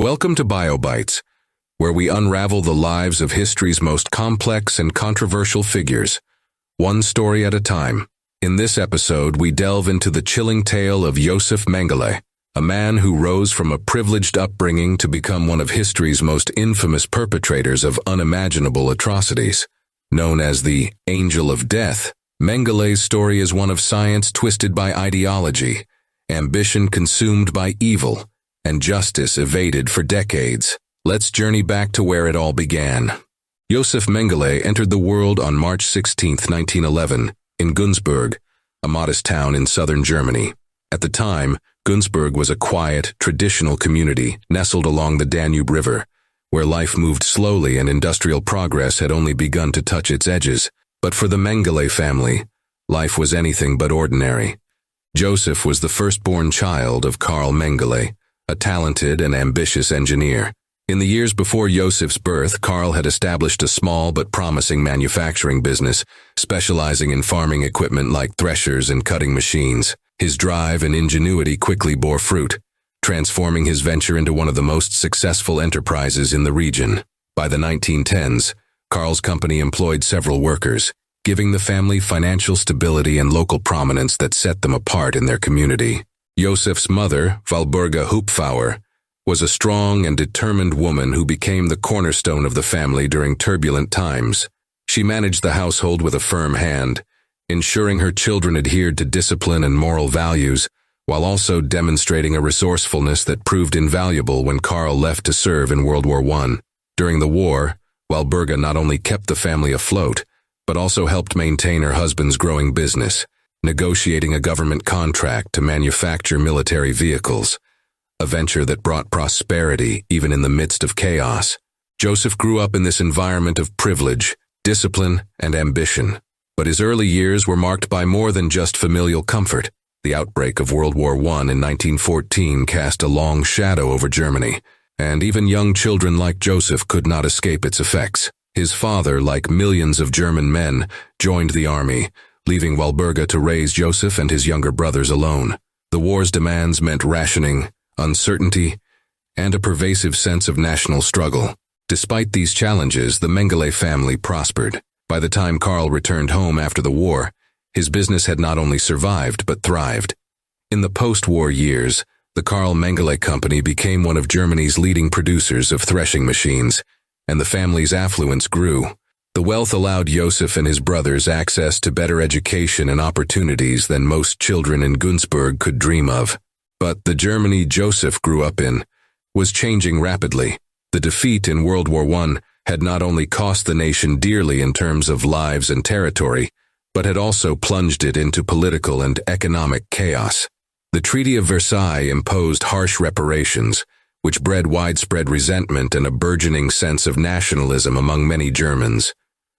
Welcome to Bio Bytes, where we unravel the lives of history's most complex and controversial figures, one story at a time. In this episode, we delve into the chilling tale of Josef Mengele, a man who rose from a privileged upbringing to become one of history's most infamous perpetrators of unimaginable atrocities. Known as the Angel of Death, Mengele's story is one of science twisted by ideology, ambition consumed by evil, and justice evaded for decades. Let's journey back to where it all began. Josef Mengele entered the world on March 16, 1911, in Günzburg, a modest town in southern Germany. At the time, Günzburg was a quiet, traditional community nestled along the Danube River, where life moved slowly and industrial progress had only begun to touch its edges. But for the Mengele family, life was anything but ordinary. Josef was the firstborn child of Karl Mengele, a talented and ambitious engineer. In the years before Josef's birth, Karl had established a small but promising manufacturing business, specializing in farming equipment like threshers and cutting machines. His drive and ingenuity quickly bore fruit, transforming his venture into one of the most successful enterprises in the region. By the 1910s, Karl's company employed several workers, giving the family financial stability and local prominence that set them apart in their community. Josef's mother, Walburga Hupfauer, was a strong and determined woman who became the cornerstone of the family during turbulent times. She managed the household with a firm hand, ensuring her children adhered to discipline and moral values, while also demonstrating a resourcefulness that proved invaluable when Karl left to serve in World War I. During the war, Walburga not only kept the family afloat, but also helped maintain her husband's growing business, negotiating a government contract to manufacture military vehicles, a venture that brought prosperity even in the midst of chaos. Josef grew up in this environment of privilege, discipline, and ambition. But his early years were marked by more than just familial comfort. The outbreak of World War I in 1914 cast a long shadow over Germany, and even young children like Josef could not escape its effects. His father, like millions of German men, joined the army, leaving Walburga to raise Josef and his younger brothers alone. The war's demands meant rationing, uncertainty, and a pervasive sense of national struggle. Despite these challenges, the Mengele family prospered. By the time Karl returned home after the war, his business had not only survived but thrived. In the post-war years, the Karl Mengele Company became one of Germany's leading producers of threshing machines, and the family's affluence grew. The wealth allowed Josef and his brothers access to better education and opportunities than most children in Günzburg could dream of. But the Germany Josef grew up in was changing rapidly. The defeat in World War I had not only cost the nation dearly in terms of lives and territory, but had also plunged it into political and economic chaos. The Treaty of Versailles imposed harsh reparations, which bred widespread resentment and a burgeoning sense of nationalism among many Germans.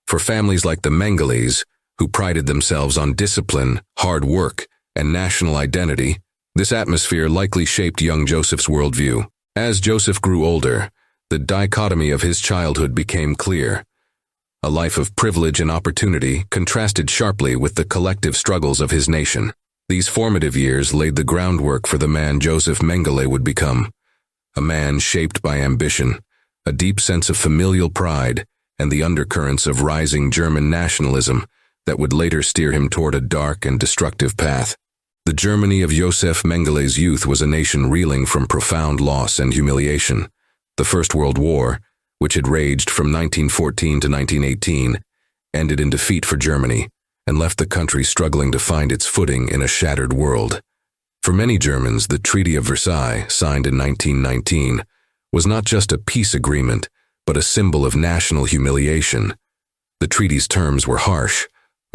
For families like the Mengeles, who prided themselves on discipline, hard work, and national identity, this atmosphere likely shaped young Josef's worldview. As Josef grew older, the dichotomy of his childhood became clear. A life of privilege and opportunity contrasted sharply with the collective struggles of his nation. These formative years laid the groundwork for the man Josef Mengele would become. A man shaped by ambition, a deep sense of familial pride, and the undercurrents of rising German nationalism that would later steer him toward a dark and destructive path. The Germany of Josef Mengele's youth was a nation reeling from profound loss and humiliation. The First World War, which had raged from 1914 to 1918, ended in defeat for Germany and left the country struggling to find its footing in a shattered world. For many Germans, the Treaty of Versailles, signed in 1919, was not just a peace agreement, but a symbol of national humiliation. The treaty's terms were harsh: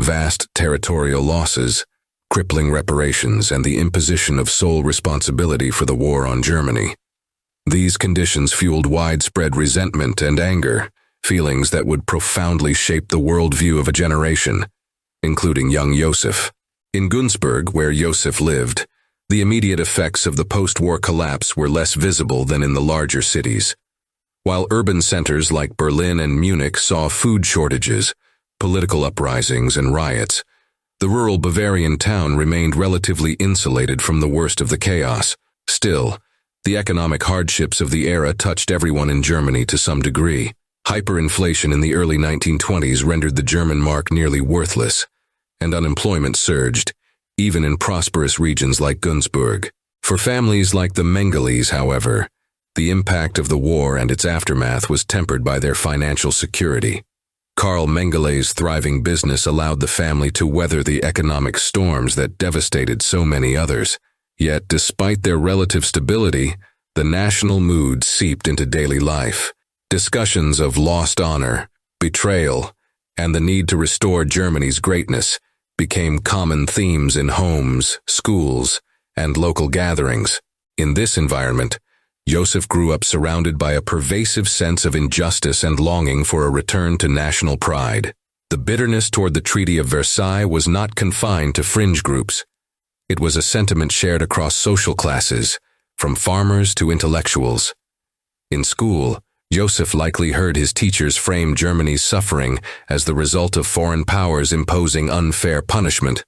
vast territorial losses, crippling reparations, and the imposition of sole responsibility for the war on Germany. These conditions fueled widespread resentment and anger, feelings that would profoundly shape the worldview of a generation, including young Josef. In Günzburg, where Josef lived, the immediate effects of the post-war collapse were less visible than in the larger cities. While urban centers like Berlin and Munich saw food shortages, political uprisings, and riots, the rural Bavarian town remained relatively insulated from the worst of the chaos. Still, The economic hardships of the era touched everyone in Germany to some degree. Hyperinflation in the early 1920s rendered the German mark nearly worthless, and unemployment surged, even in prosperous regions like Günzburg. For families like the Mengeles, however, the impact of the war and its aftermath was tempered by their financial security. Karl Mengele's thriving business allowed the family to weather the economic storms that devastated so many others. Yet, despite their relative stability, the national mood seeped into daily life. Discussions of lost honor, betrayal, and the need to restore Germany's greatness became common themes in homes, schools, and local gatherings. In this environment, Josef grew up surrounded by a pervasive sense of injustice and longing for a return to national pride. The bitterness toward the Treaty of Versailles was not confined to fringe groups. It was a sentiment shared across social classes, from farmers to intellectuals. In school, Josef likely heard his teachers frame Germany's suffering as the result of foreign powers imposing unfair punishment,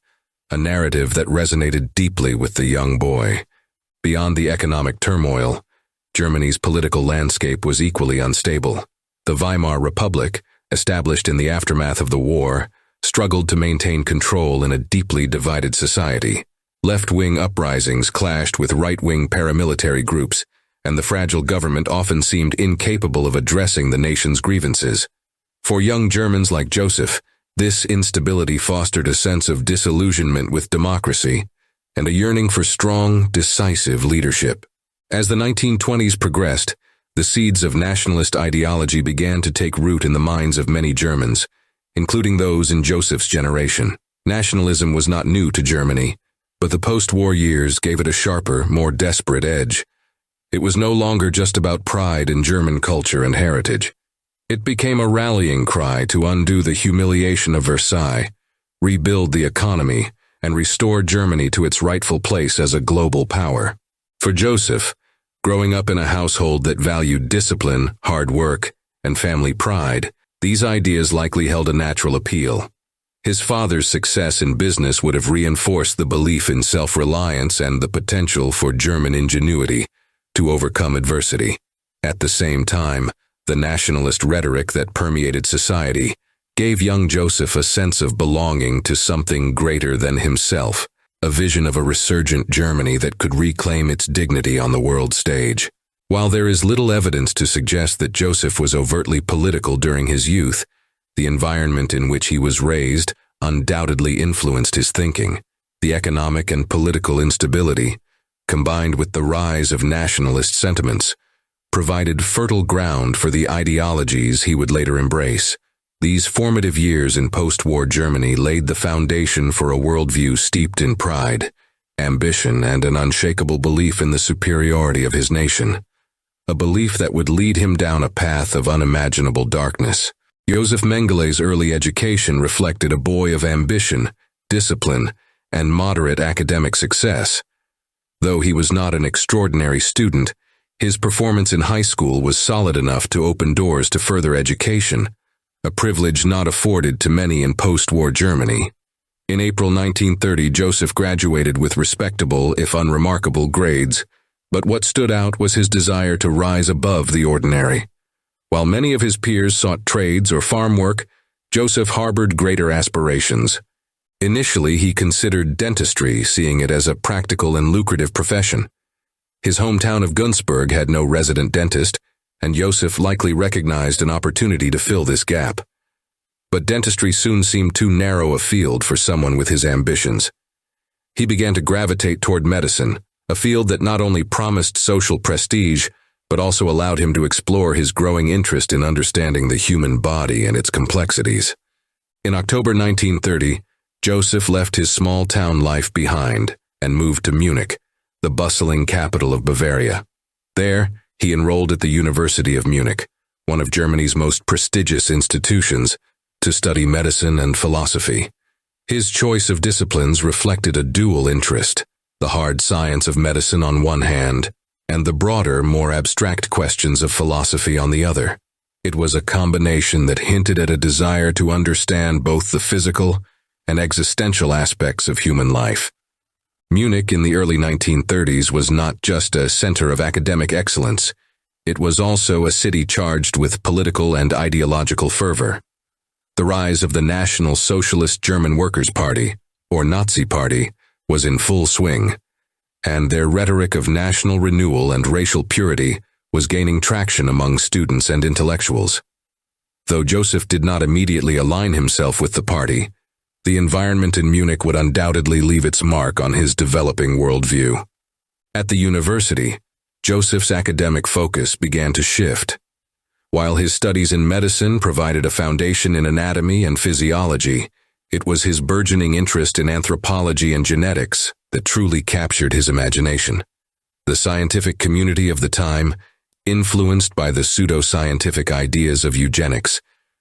a narrative that resonated deeply with the young boy. Beyond the economic turmoil, Germany's political landscape was equally unstable. The Weimar Republic, established in the aftermath of the war, struggled to maintain control in a deeply divided society. Left-wing uprisings clashed with right-wing paramilitary groups, and the fragile government often seemed incapable of addressing the nation's grievances. For young Germans like Josef, this instability fostered a sense of disillusionment with democracy and a yearning for strong, decisive leadership. As the 1920s progressed, the seeds of nationalist ideology began to take root in the minds of many Germans, including those in Josef's generation. Nationalism was not new to Germany, but the post-war years gave it a sharper, more desperate edge. It was no longer just about pride in German culture and heritage. It became a rallying cry to undo the humiliation of Versailles, rebuild the economy, and restore Germany to its rightful place as a global power. For Josef, growing up in a household that valued discipline, hard work, and family pride, these ideas likely held a natural appeal. His father's success in business would have reinforced the belief in self-reliance and the potential for German ingenuity to overcome adversity. At the same time, the nationalist rhetoric that permeated society gave young Josef a sense of belonging to something greater than himself, a vision of a resurgent Germany that could reclaim its dignity on the world stage. While there is little evidence to suggest that Josef was overtly political during his youth, the environment in which he was raised undoubtedly influenced his thinking. The economic and political instability, combined with the rise of nationalist sentiments, provided fertile ground for the ideologies he would later embrace. These formative years in post-war Germany laid the foundation for a worldview steeped in pride, ambition, and an unshakable belief in the superiority of his nation, a belief that would lead him down a path of unimaginable darkness. Josef Mengele's early education reflected a boy of ambition, discipline, and moderate academic success. Though he was not an extraordinary student, his performance in high school was solid enough to open doors to further education, a privilege not afforded to many in post-war Germany. In April 1930, Josef graduated with respectable, if unremarkable, grades, but what stood out was his desire to rise above the ordinary. While many of his peers sought trades or farm work, Josef harbored greater aspirations. Initially, he considered dentistry, seeing it as a practical and lucrative profession. His hometown of Günzburg had no resident dentist, and Josef likely recognized an opportunity to fill this gap. But dentistry soon seemed too narrow a field for someone with his ambitions. He began to gravitate toward medicine, a field that not only promised social prestige, but also allowed him to explore his growing interest in understanding the human body and its complexities. In October 1930, Josef left his small-town life behind and moved to Munich, the bustling capital of Bavaria. There, he enrolled at the University of Munich, one of Germany's most prestigious institutions, to study medicine and philosophy. His choice of disciplines reflected a dual interest, the hard science of medicine on one hand, and the broader, more abstract questions of philosophy on the other. It was a combination that hinted at a desire to understand both the physical and existential aspects of human life. Munich in the early 1930s was not just a center of academic excellence, it was also a city charged with political and ideological fervor. The rise of the National Socialist German Workers' Party, or Nazi Party, was in full swing, and their rhetoric of national renewal and racial purity was gaining traction among students and intellectuals. Though Josef did not immediately align himself with the party, the environment in Munich would undoubtedly leave its mark on his developing worldview. At the university, Josef's academic focus began to shift. While his studies in medicine provided a foundation in anatomy and physiology, it was his burgeoning interest in anthropology and genetics that truly captured his imagination. The scientific community of the time, influenced by the pseudo-scientific ideas of eugenics,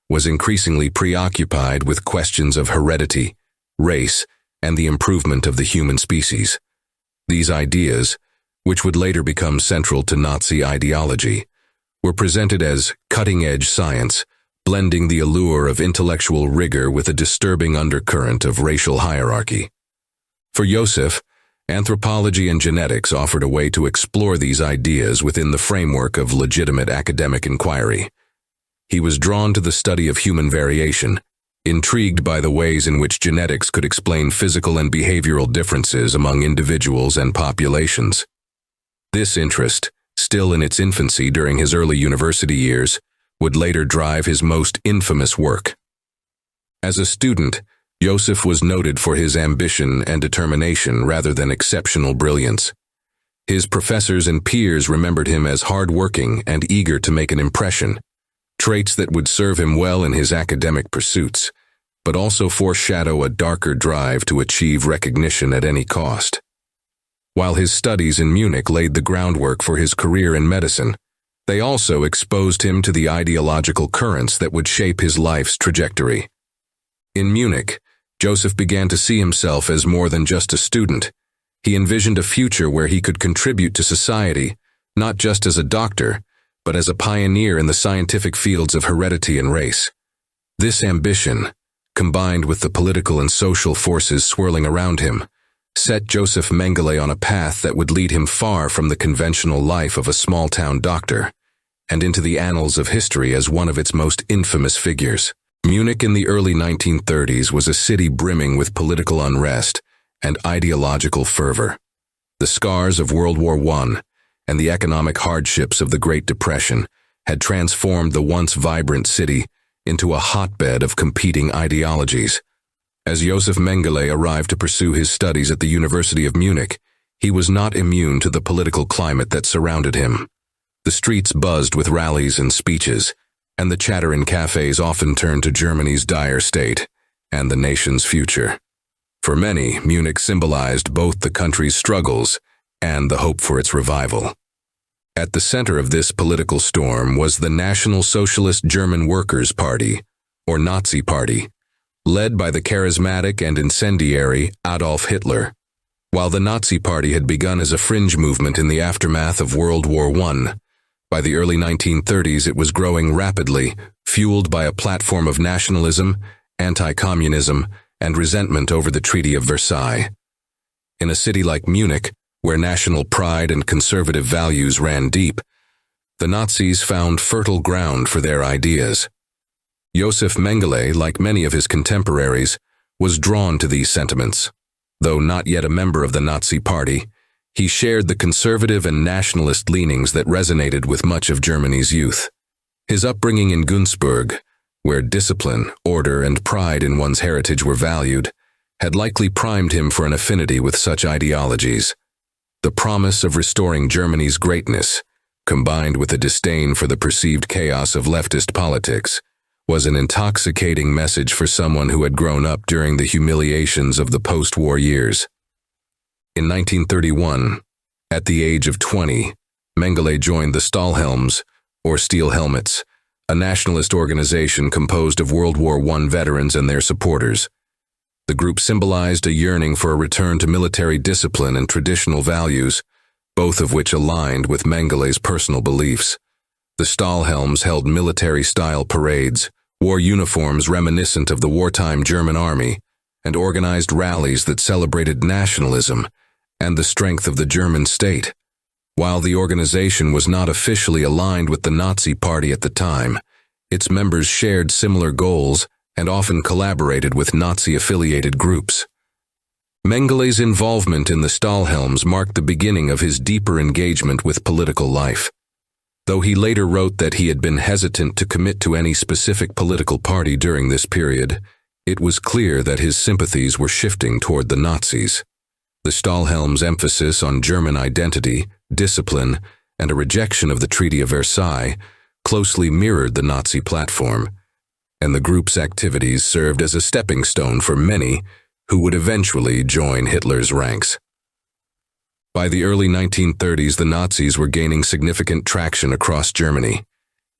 was increasingly preoccupied with questions of heredity, race, and the improvement of the human species. These ideas, which would later become central to Nazi ideology, were presented as cutting-edge science, blending the allure of intellectual rigor with a disturbing undercurrent of racial hierarchy. For Josef, anthropology and genetics offered a way to explore these ideas within the framework of legitimate academic inquiry. He was drawn to the study of human variation, intrigued by the ways in which genetics could explain physical and behavioral differences among individuals and populations. This interest, still in its infancy during his early university years, would later drive his most infamous work. As a student, Josef was noted for his ambition and determination rather than exceptional brilliance. His professors and peers remembered him as hard-working and eager to make an impression, traits that would serve him well in his academic pursuits, but also foreshadow a darker drive to achieve recognition at any cost. While his studies in Munich laid the groundwork for his career in medicine, they also exposed him to the ideological currents that would shape his life's trajectory. In Munich, Josef began to see himself as more than just a student. He envisioned a future where he could contribute to society, not just as a doctor, but as a pioneer in the scientific fields of heredity and race. This ambition, combined with the political and social forces swirling around him, set Josef Mengele on a path that would lead him far from the conventional life of a small-town doctor, and into the annals of history as one of its most infamous figures. Munich in the early 1930s was a city brimming with political unrest and ideological fervor. The scars of World War I and the economic hardships of the Great Depression had transformed the once vibrant city into a hotbed of competing ideologies. As Josef Mengele arrived to pursue his studies at the University of Munich, he was not immune to the political climate that surrounded him. The streets buzzed with rallies and speeches, and the chatter in cafes often turned to Germany's dire state and the nation's future. For many, Munich symbolized both the country's struggles and the hope for its revival. At the center of this political storm was the National Socialist German Workers' Party, or Nazi Party, led by the charismatic and incendiary Adolf Hitler. While the Nazi Party had begun as a fringe movement in the aftermath of World War I, by the early 1930s it was growing rapidly, fueled by a platform of nationalism, anti-communism, and resentment over the Treaty of Versailles. In a city like Munich, where national pride and conservative values ran deep, the Nazis found fertile ground for their ideas. Josef Mengele, like many of his contemporaries, was drawn to these sentiments. Though not yet a member of the Nazi Party, he shared the conservative and nationalist leanings that resonated with much of Germany's youth. His upbringing in Günzburg, where discipline, order, and pride in one's heritage were valued, had likely primed him for an affinity with such ideologies. The promise of restoring Germany's greatness, combined with a disdain for the perceived chaos of leftist politics, was an intoxicating message for someone who had grown up during the humiliations of the post-war years. In 1931, at the age of 20, Mengele joined the Stahlhelms, or Steel Helmets, a nationalist organization composed of World War I veterans and their supporters. The group symbolized a yearning for a return to military discipline and traditional values, both of which aligned with Mengele's personal beliefs. The Stahlhelms held military-style parades, wore uniforms reminiscent of the wartime German army, and organized rallies that celebrated nationalism and the strength of the German state. While the organization was not officially aligned with the Nazi Party at the time, its members shared similar goals and often collaborated with Nazi-affiliated groups. Mengele's involvement in the Stahlhelms marked the beginning of his deeper engagement with political life. Though he later wrote that he had been hesitant to commit to any specific political party during this period, it was clear that his sympathies were shifting toward the Nazis. The Stahlhelms' emphasis on German identity, discipline, and a rejection of the Treaty of Versailles closely mirrored the Nazi platform, and the group's activities served as a stepping stone for many who would eventually join Hitler's ranks. By the early 1930s, the Nazis were gaining significant traction across Germany.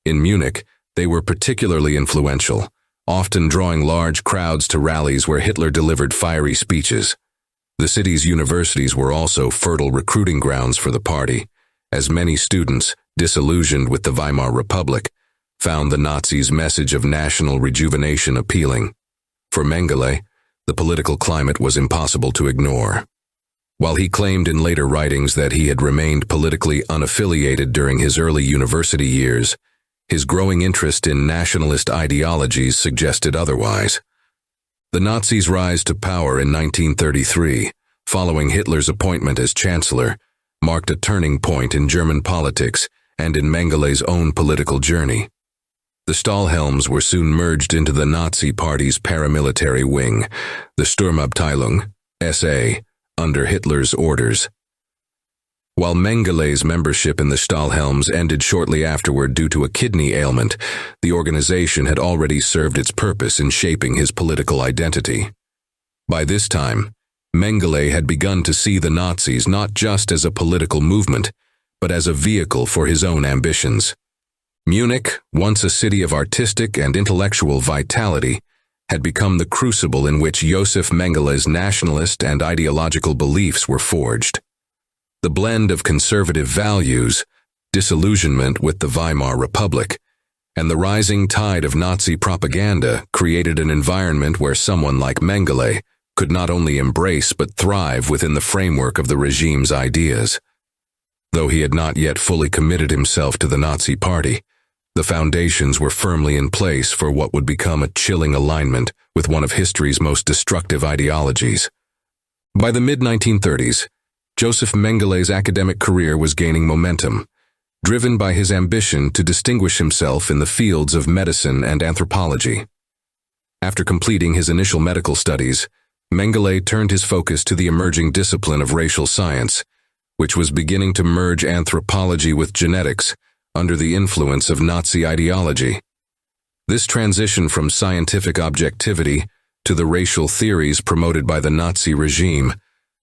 In Munich, they were particularly influential, often drawing large crowds to rallies where Hitler delivered fiery speeches. The city's universities were also fertile recruiting grounds for the party, as many students, disillusioned with the Weimar Republic, found the Nazis' message of national rejuvenation appealing. For Mengele, the political climate was impossible to ignore. While he claimed in later writings that he had remained politically unaffiliated during his early university years, his growing interest in nationalist ideologies suggested otherwise. The Nazis' rise to power in 1933, following Hitler's appointment as chancellor, marked a turning point in German politics and in Mengele's own political journey. The Stahlhelms were soon merged into the Nazi Party's paramilitary wing, the Sturmabteilung, SA, under Hitler's orders. While Mengele's membership in the Stahlhelms ended shortly afterward due to a kidney ailment, the organization had already served its purpose in shaping his political identity. By this time, Mengele had begun to see the Nazis not just as a political movement, but as a vehicle for his own ambitions. Munich, once a city of artistic and intellectual vitality, had become the crucible in which Josef Mengele's nationalist and ideological beliefs were forged. The blend of conservative values, disillusionment with the Weimar Republic, and the rising tide of Nazi propaganda created an environment where someone like Mengele could not only embrace but thrive within the framework of the regime's ideas. Though he had not yet fully committed himself to the Nazi Party, the foundations were firmly in place for what would become a chilling alignment with one of history's most destructive ideologies. By the mid-1930s, Josef Mengele's academic career was gaining momentum, driven by his ambition to distinguish himself in the fields of medicine and anthropology. After completing his initial medical studies, Mengele turned his focus to the emerging discipline of racial science, which was beginning to merge anthropology with genetics under the influence of Nazi ideology. This transition from scientific objectivity to the racial theories promoted by the Nazi regime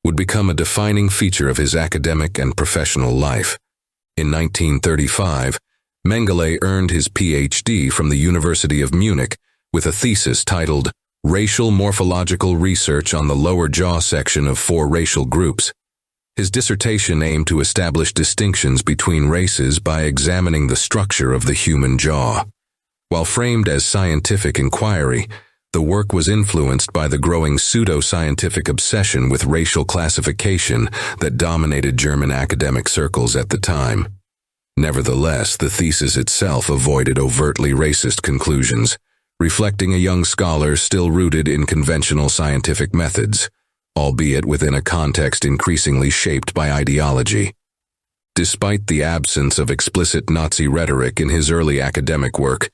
would become a defining feature of his academic and professional life. In 1935, Mengele earned his PhD from the University of Munich with a thesis titled Racial Morphological Research on the Lower Jaw Section of Four Racial Groups. His dissertation aimed to establish distinctions between races by examining the structure of the human jaw. While framed as scientific inquiry, the work was influenced by the growing pseudo-scientific obsession with racial classification that dominated German academic circles at the time. Nevertheless, the thesis itself avoided overtly racist conclusions, reflecting a young scholar still rooted in conventional scientific methods, albeit within a context increasingly shaped by ideology. Despite the absence of explicit Nazi rhetoric in his early academic work,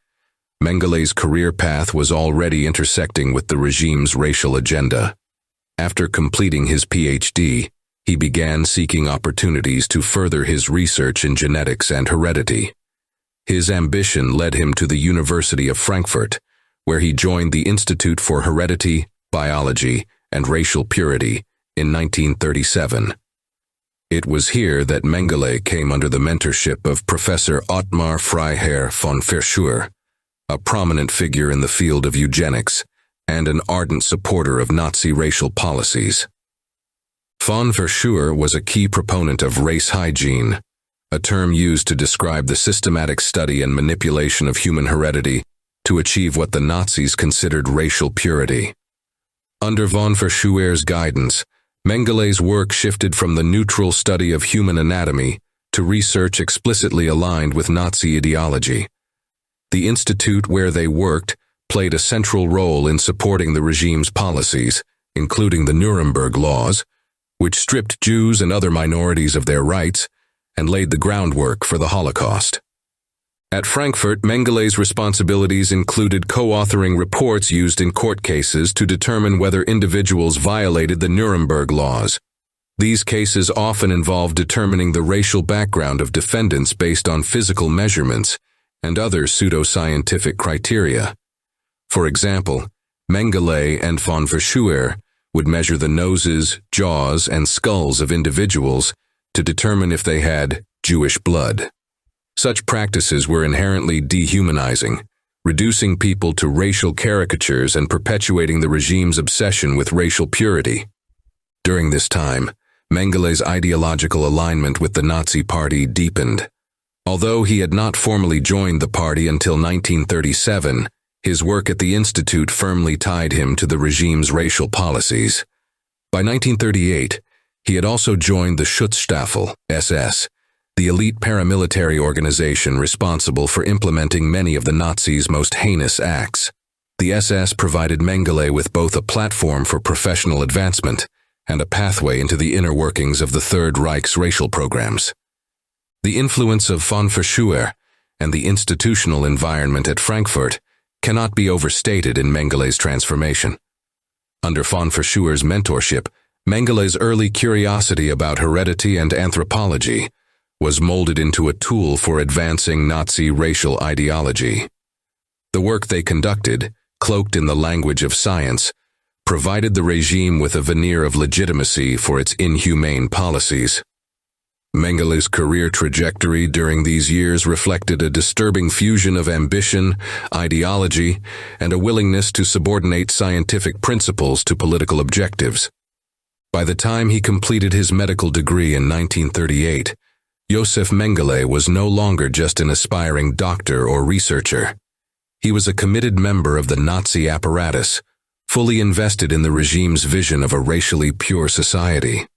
Mengele's career path was already intersecting with the regime's racial agenda. After completing his PhD, he began seeking opportunities to further his research in genetics and heredity. His ambition led him to the University of Frankfurt, where he joined the Institute for Heredity, Biology, and Racial Purity in 1937. It was here that Mengele came under the mentorship of Professor Ottmar Freiherr von Verschuer, a prominent figure in the field of eugenics and an ardent supporter of Nazi racial policies. Von Verschuer was a key proponent of race hygiene, a term used to describe the systematic study and manipulation of human heredity to achieve what the Nazis considered racial purity. Under von Verschuer's guidance, Mengele's work shifted from the neutral study of human anatomy to research explicitly aligned with Nazi ideology. The institute where they worked played a central role in supporting the regime's policies, including the Nuremberg laws, which stripped Jews and other minorities of their rights and laid the groundwork for the Holocaust. At Frankfurt, Mengele's responsibilities included co-authoring reports used in court cases to determine whether individuals violated the Nuremberg laws. These cases often involved determining the racial background of defendants based on physical measurements and other pseudoscientific criteria. For example, Mengele and von Verschuer would measure the noses, jaws, and skulls of individuals to determine if they had Jewish blood. Such practices were inherently dehumanizing, reducing people to racial caricatures and perpetuating the regime's obsession with racial purity. During this time, Mengele's ideological alignment with the Nazi Party deepened. Although he had not formally joined the party until 1937, his work at the Institute firmly tied him to the regime's racial policies. By 1938, he had also joined the Schutzstaffel, SS, the elite paramilitary organization responsible for implementing many of the Nazis' most heinous acts. The SS provided Mengele with both a platform for professional advancement and a pathway into the inner workings of the Third Reich's racial programs. The influence of von Verschuer and the institutional environment at Frankfurt cannot be overstated in Mengele's transformation. Under von Verschuer's mentorship, Mengele's early curiosity about heredity and anthropology was molded into a tool for advancing Nazi racial ideology. The work they conducted, cloaked in the language of science, provided the regime with a veneer of legitimacy for its inhumane policies. Mengele's career trajectory during these years reflected a disturbing fusion of ambition, ideology, and a willingness to subordinate scientific principles to political objectives. By the time he completed his medical degree in 1938, Josef Mengele was no longer just an aspiring doctor or researcher. He was a committed member of the Nazi apparatus, fully invested in the regime's vision of a racially pure society.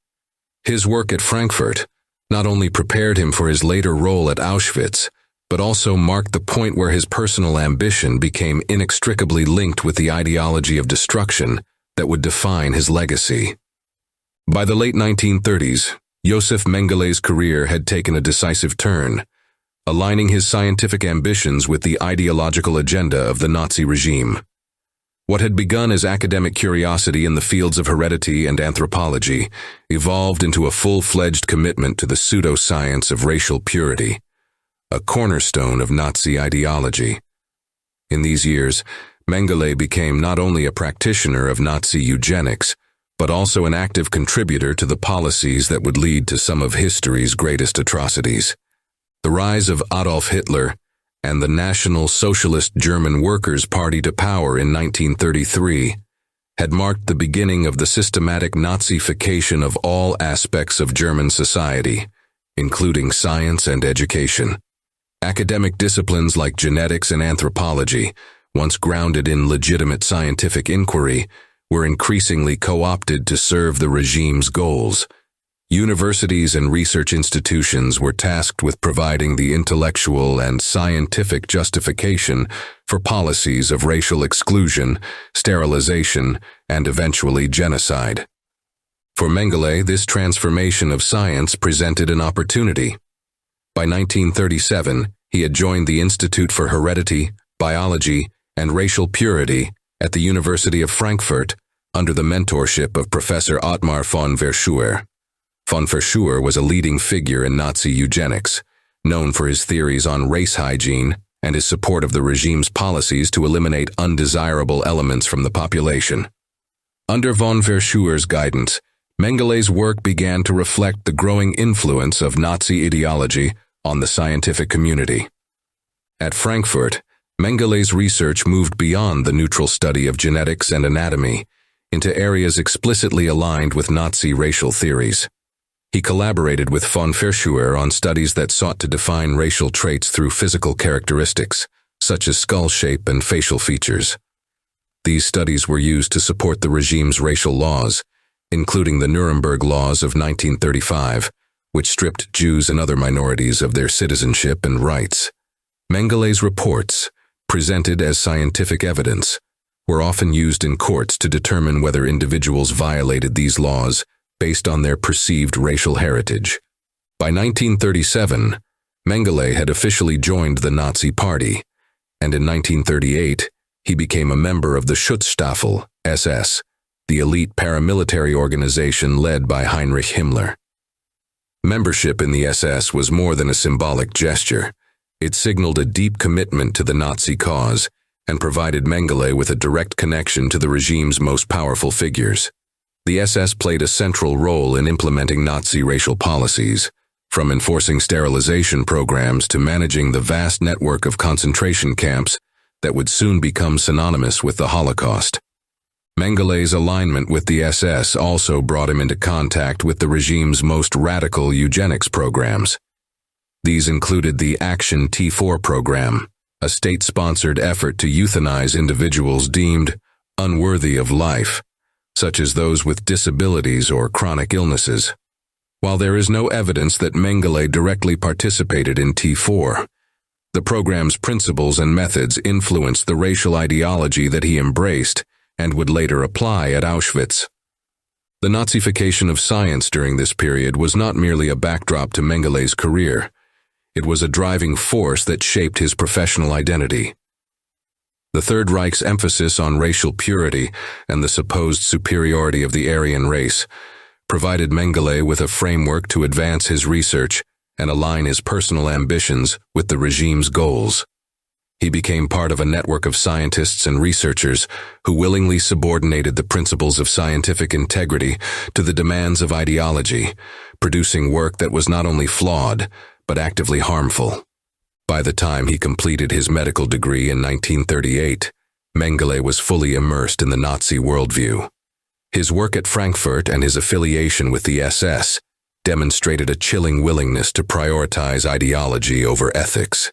His work at Frankfurt not only prepared him for his later role at Auschwitz, but also marked the point where his personal ambition became inextricably linked with the ideology of destruction that would define his legacy. By the late 1930s, Josef Mengele's career had taken a decisive turn, aligning his scientific ambitions with the ideological agenda of the Nazi regime. What had begun as academic curiosity in the fields of heredity and anthropology evolved into a full-fledged commitment to the pseudoscience of racial purity, a cornerstone of Nazi ideology. In these years, Mengele became not only a practitioner of Nazi eugenics, but also an active contributor to the policies that would lead to some of history's greatest atrocities. The rise of Adolf Hitler and the National Socialist German Workers' Party to power in 1933 had marked the beginning of the systematic Nazification of all aspects of German society, including science and education. Academic disciplines like genetics and anthropology, once grounded in legitimate scientific inquiry, were increasingly co-opted to serve the regime's goals. Universities and research institutions were tasked with providing the intellectual and scientific justification for policies of racial exclusion, sterilization, and eventually genocide. For Mengele, this transformation of science presented an opportunity. By 1937, he had joined the Institute for Heredity, Biology, and Racial Purity at the University of Frankfurt under the mentorship of Professor Ottmar von Verschuer. Von Verschuer was a leading figure in Nazi eugenics, known for his theories on race hygiene and his support of the regime's policies to eliminate undesirable elements from the population. Under von Verschuer's guidance, Mengele's work began to reflect the growing influence of Nazi ideology on the scientific community. At Frankfurt, Mengele's research moved beyond the neutral study of genetics and anatomy into areas explicitly aligned with Nazi racial theories. He collaborated with von Verschuer on studies that sought to define racial traits through physical characteristics, such as skull shape and facial features. These studies were used to support the regime's racial laws, including the Nuremberg Laws of 1935, which stripped Jews and other minorities of their citizenship and rights. Mengele's reports, presented as scientific evidence, were often used in courts to determine whether individuals violated these laws based on their perceived racial heritage. By 1937, Mengele had officially joined the Nazi Party, and in 1938, he became a member of the Schutzstaffel, SS, the elite paramilitary organization led by Heinrich Himmler. Membership in the SS was more than a symbolic gesture. It signaled a deep commitment to the Nazi cause and provided Mengele with a direct connection to the regime's most powerful figures. The SS played a central role in implementing Nazi racial policies, from enforcing sterilization programs to managing the vast network of concentration camps that would soon become synonymous with the Holocaust. Mengele's alignment with the SS also brought him into contact with the regime's most radical eugenics programs. These included the Action T4 program, a state-sponsored effort to euthanize individuals deemed unworthy of life, such as those with disabilities or chronic illnesses. While there is no evidence that Mengele directly participated in T4, the program's principles and methods influenced the racial ideology that he embraced and would later apply at Auschwitz. The Nazification of science during this period was not merely a backdrop to Mengele's career. It was a driving force that shaped his professional identity. The Third Reich's emphasis on racial purity and the supposed superiority of the Aryan race provided Mengele with a framework to advance his research and align his personal ambitions with the regime's goals. He became part of a network of scientists and researchers who willingly subordinated the principles of scientific integrity to the demands of ideology, producing work that was not only flawed, but actively harmful. By the time he completed his medical degree in 1938, Mengele was fully immersed in the Nazi worldview. His work at Frankfurt and his affiliation with the SS demonstrated a chilling willingness to prioritize ideology over ethics.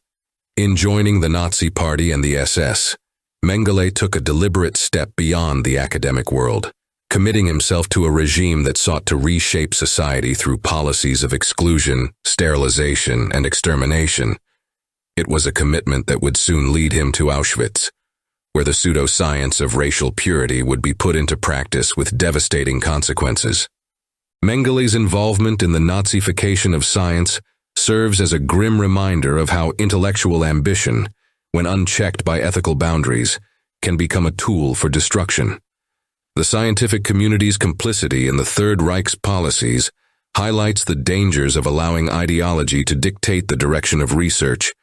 In joining the Nazi Party and the SS, Mengele took a deliberate step beyond the academic world, committing himself to a regime that sought to reshape society through policies of exclusion, sterilization, and extermination. It was a commitment that would soon lead him to Auschwitz, where the pseudoscience of racial purity would be put into practice with devastating consequences. Mengele's involvement in the Nazification of science serves as a grim reminder of how intellectual ambition, when unchecked by ethical boundaries, can become a tool for destruction. The scientific community's complicity in the Third Reich's policies highlights the dangers of allowing ideology to dictate the direction of research,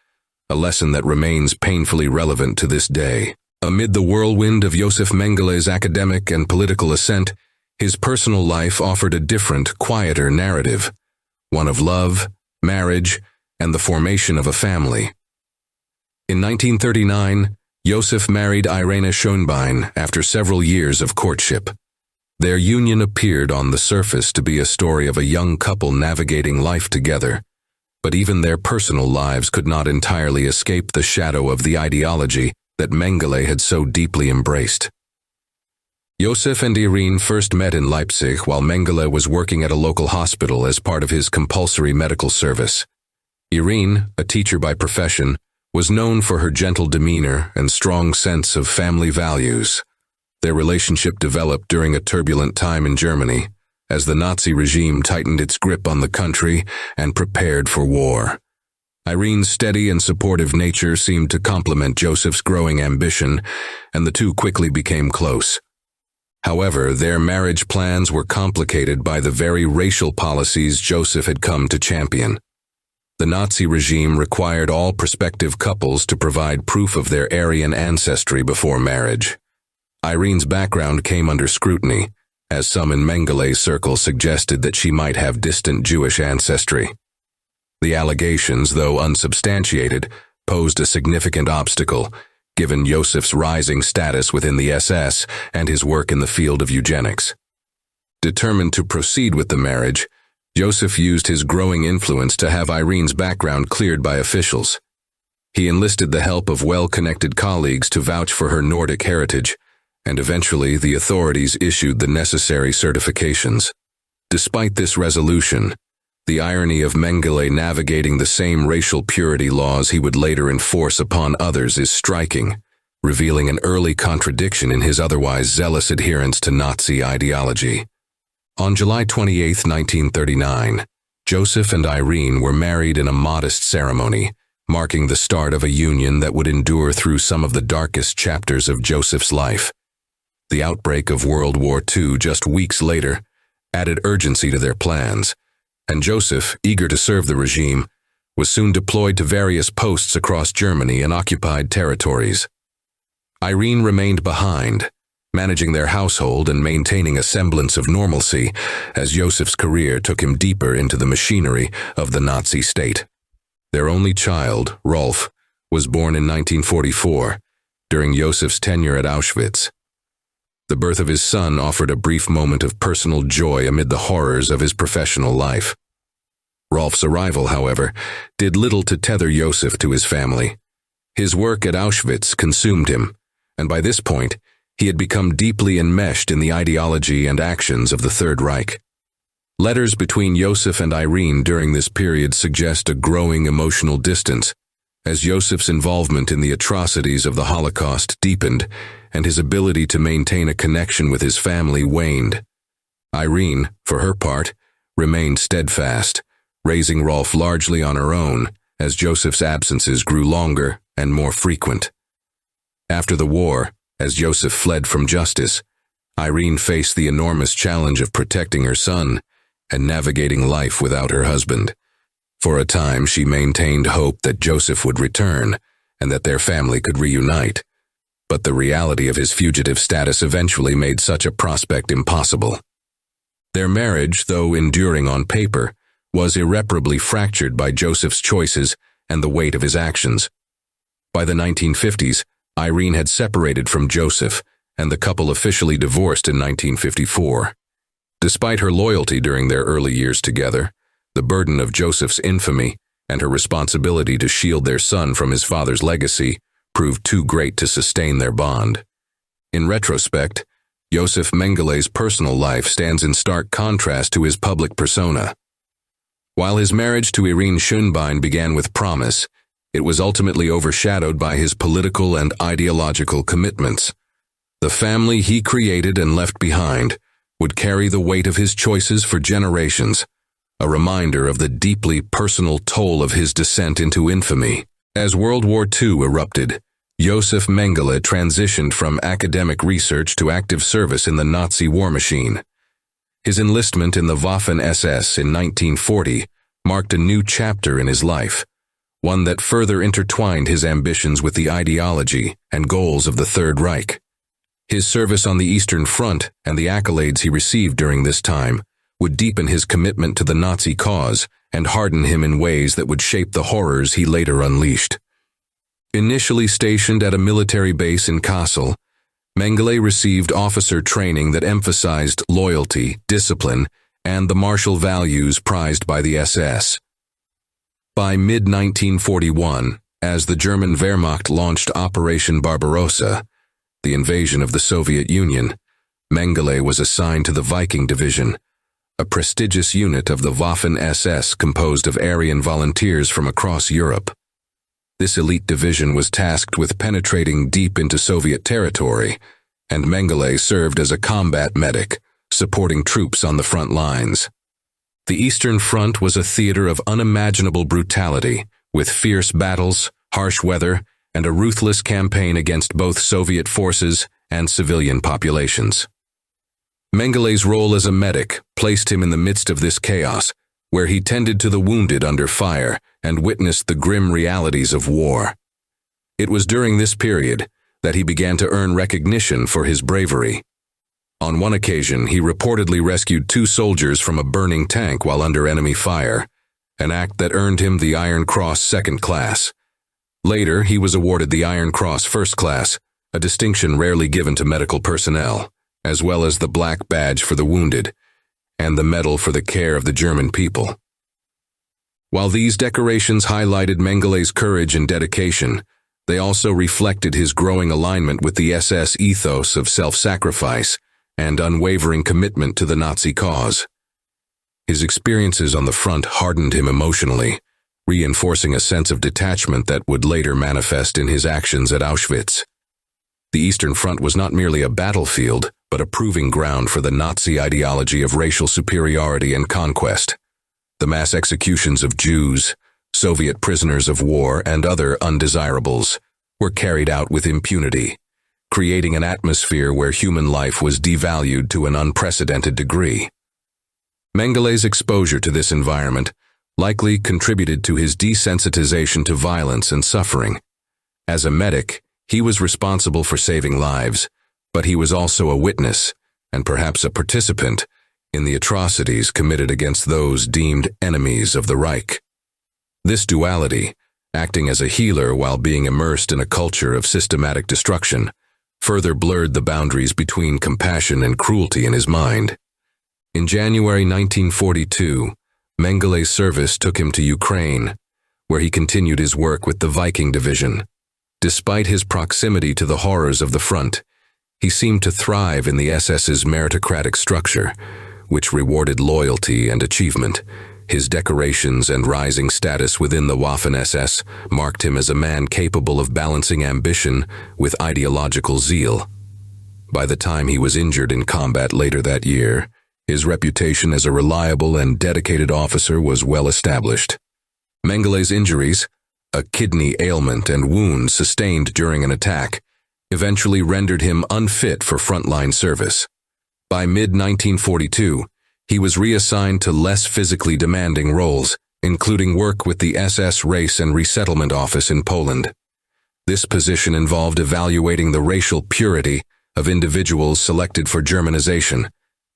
a lesson that remains painfully relevant to this day. Amid the whirlwind of Josef Mengele's academic and political ascent, his personal life offered a different, quieter narrative, one of love, marriage, and the formation of a family. In 1939, Josef married Irene Schönbein after several years of courtship. Their union appeared on the surface to be a story of a young couple navigating life together, but even their personal lives could not entirely escape the shadow of the ideology that Mengele had so deeply embraced. Josef and Irene first met in Leipzig while Mengele was working at a local hospital as part of his compulsory medical service. Irene, a teacher by profession, was known for her gentle demeanor and strong sense of family values. Their relationship developed during a turbulent time in Germany, as the Nazi regime tightened its grip on the country and prepared for war. Irene's steady and supportive nature seemed to complement Josef's growing ambition, and the two quickly became close. However, their marriage plans were complicated by the very racial policies Josef had come to champion. The Nazi regime required all prospective couples to provide proof of their Aryan ancestry before marriage. Irene's background came under scrutiny, as some in Mengele's circle suggested that she might have distant Jewish ancestry. The allegations, though unsubstantiated, posed a significant obstacle, given Josef's rising status within the SS and his work in the field of eugenics. Determined to proceed with the marriage, Josef used his growing influence to have Irene's background cleared by officials. He enlisted the help of well-connected colleagues to vouch for her Nordic heritage, and eventually the authorities issued the necessary certifications. Despite this resolution, the irony of Mengele navigating the same racial purity laws he would later enforce upon others is striking, revealing an early contradiction in his otherwise zealous adherence to Nazi ideology. On July 28, 1939, Josef and Irene were married in a modest ceremony, marking the start of a union that would endure through some of the darkest chapters of Josef's life. The outbreak of World War II just weeks later added urgency to their plans, and Josef, eager to serve the regime, was soon deployed to various posts across Germany and occupied territories. Irene remained behind, managing their household and maintaining a semblance of normalcy as Josef's career took him deeper into the machinery of the Nazi state. Their only child, Rolf, was born in 1944, during Josef's tenure at Auschwitz. The birth of his son offered a brief moment of personal joy amid the horrors of his professional life. Rolf's arrival, however, did little to tether Josef to his family. His work at Auschwitz consumed him, and by this point, he had become deeply enmeshed in the ideology and actions of the Third Reich. Letters between Josef and Irene during this period suggest a growing emotional distance, as Josef's involvement in the atrocities of the Holocaust deepened and his ability to maintain a connection with his family waned. Irene, for her part, remained steadfast, raising Rolf largely on her own as Josef's absences grew longer and more frequent. After the war, as Josef fled from justice, Irene faced the enormous challenge of protecting her son and navigating life without her husband. For a time, she maintained hope that Josef would return and that their family could reunite. But the reality of his fugitive status eventually made such a prospect impossible. Their marriage, though enduring on paper, was irreparably fractured by Josef's choices and the weight of his actions. By the 1950s, Irene had separated from Josef, and the couple officially divorced in 1954. Despite her loyalty during their early years together, the burden of Josef's infamy and her responsibility to shield their son from his father's legacy proved too great to sustain their bond. In retrospect, Josef Mengele's personal life stands in stark contrast to his public persona. While his marriage to Irene Schönbein began with promise, it was ultimately overshadowed by his political and ideological commitments. The family he created and left behind would carry the weight of his choices for generations, a reminder of the deeply personal toll of his descent into infamy. As World War II erupted, Josef Mengele transitioned from academic research to active service in the Nazi war machine. His enlistment in the Waffen-SS in 1940 marked a new chapter in his life, one that further intertwined his ambitions with the ideology and goals of the Third Reich. His service on the Eastern Front and the accolades he received during this time would deepen his commitment to the Nazi cause and harden him in ways that would shape the horrors he later unleashed. Initially stationed at a military base in Kassel, Mengele received officer training that emphasized loyalty, discipline, and the martial values prized by the SS. By mid-1941, as the German Wehrmacht launched Operation Barbarossa, the invasion of the Soviet Union, Mengele was assigned to the Viking Division, a prestigious unit of the Waffen-SS composed of Aryan volunteers from across Europe. This elite division was tasked with penetrating deep into Soviet territory, and Mengele served as a combat medic, supporting troops on the front lines. The Eastern Front was a theater of unimaginable brutality, with fierce battles, harsh weather, and a ruthless campaign against both Soviet forces and civilian populations. Mengele's role as a medic placed him in the midst of this chaos, where he tended to the wounded under fire and witnessed the grim realities of war. It was during this period that he began to earn recognition for his bravery. On one occasion, he reportedly rescued 2 soldiers from a burning tank while under enemy fire, an act that earned him the Iron Cross Second Class. Later, he was awarded the Iron Cross First Class, a distinction rarely given to medical personnel, as well as the Black Badge for the Wounded, and the Medal for the Care of the German People. While these decorations highlighted Mengele's courage and dedication, They also reflected his growing alignment with the SS ethos of self-sacrifice and unwavering commitment to the Nazi cause. His experiences on the front hardened him emotionally, reinforcing a sense of detachment that would later manifest in his actions at Auschwitz. The Eastern Front was not merely a battlefield, but a proving ground for the Nazi ideology of racial superiority and conquest. The mass executions of Jews, Soviet prisoners of war, and other undesirables were carried out with impunity, creating an atmosphere where human life was devalued to an unprecedented degree. Mengele's exposure to this environment likely contributed to his desensitization to violence and suffering. As a medic, he was responsible for saving lives, but he was also a witness, and perhaps a participant, in the atrocities committed against those deemed enemies of the Reich. This duality, acting as a healer while being immersed in a culture of systematic destruction, further blurred the boundaries between compassion and cruelty in his mind. In January 1942, Mengele's service took him to Ukraine, where he continued his work with the Viking Division. Despite his proximity to the horrors of the front, he seemed to thrive in the SS's meritocratic structure, which rewarded loyalty and achievement. His decorations and rising status within the Waffen-SS marked him as a man capable of balancing ambition with ideological zeal. By the time he was injured in combat later that year, his reputation as a reliable and dedicated officer was well established. Mengele's injuries, a kidney ailment and wounds sustained during an attack, eventually rendered him unfit for frontline service. By mid-1942, he was reassigned to less physically demanding roles, including work with the SS Race and Resettlement Office in Poland. This position involved evaluating the racial purity of individuals selected for Germanization,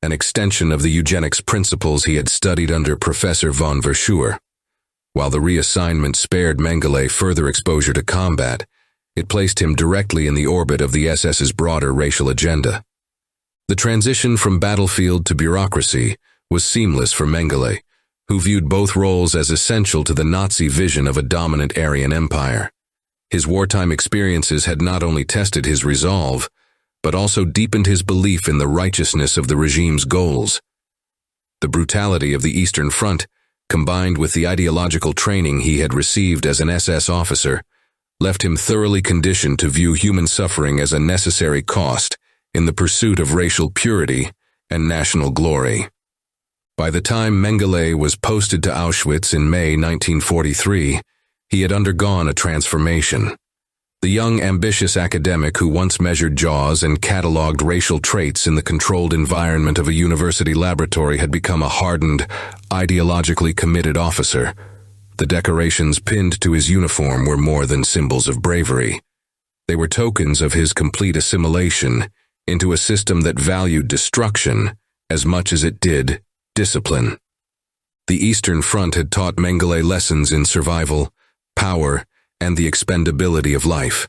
an extension of the eugenics principles he had studied under Professor von Verschuer. While the reassignment spared Mengele further exposure to combat, it placed him directly in the orbit of the SS's broader racial agenda. The transition from battlefield to bureaucracy was seamless for Mengele, who viewed both roles as essential to the Nazi vision of a dominant Aryan empire. His wartime experiences had not only tested his resolve, but also deepened his belief in the righteousness of the regime's goals. The brutality of the Eastern Front, combined with the ideological training he had received as an SS officer, left him thoroughly conditioned to view human suffering as a necessary cost in the pursuit of racial purity and national glory. By the time Mengele was posted to Auschwitz in May 1943, he had undergone a transformation. The young, ambitious academic who once measured jaws and cataloged racial traits in the controlled environment of a university laboratory had become a hardened, ideologically committed officer. The decorations pinned to his uniform were more than symbols of bravery. They were tokens of his complete assimilation into a system that valued destruction as much as it did discipline. The Eastern Front had taught Mengele lessons in survival, power, and the expendability of life.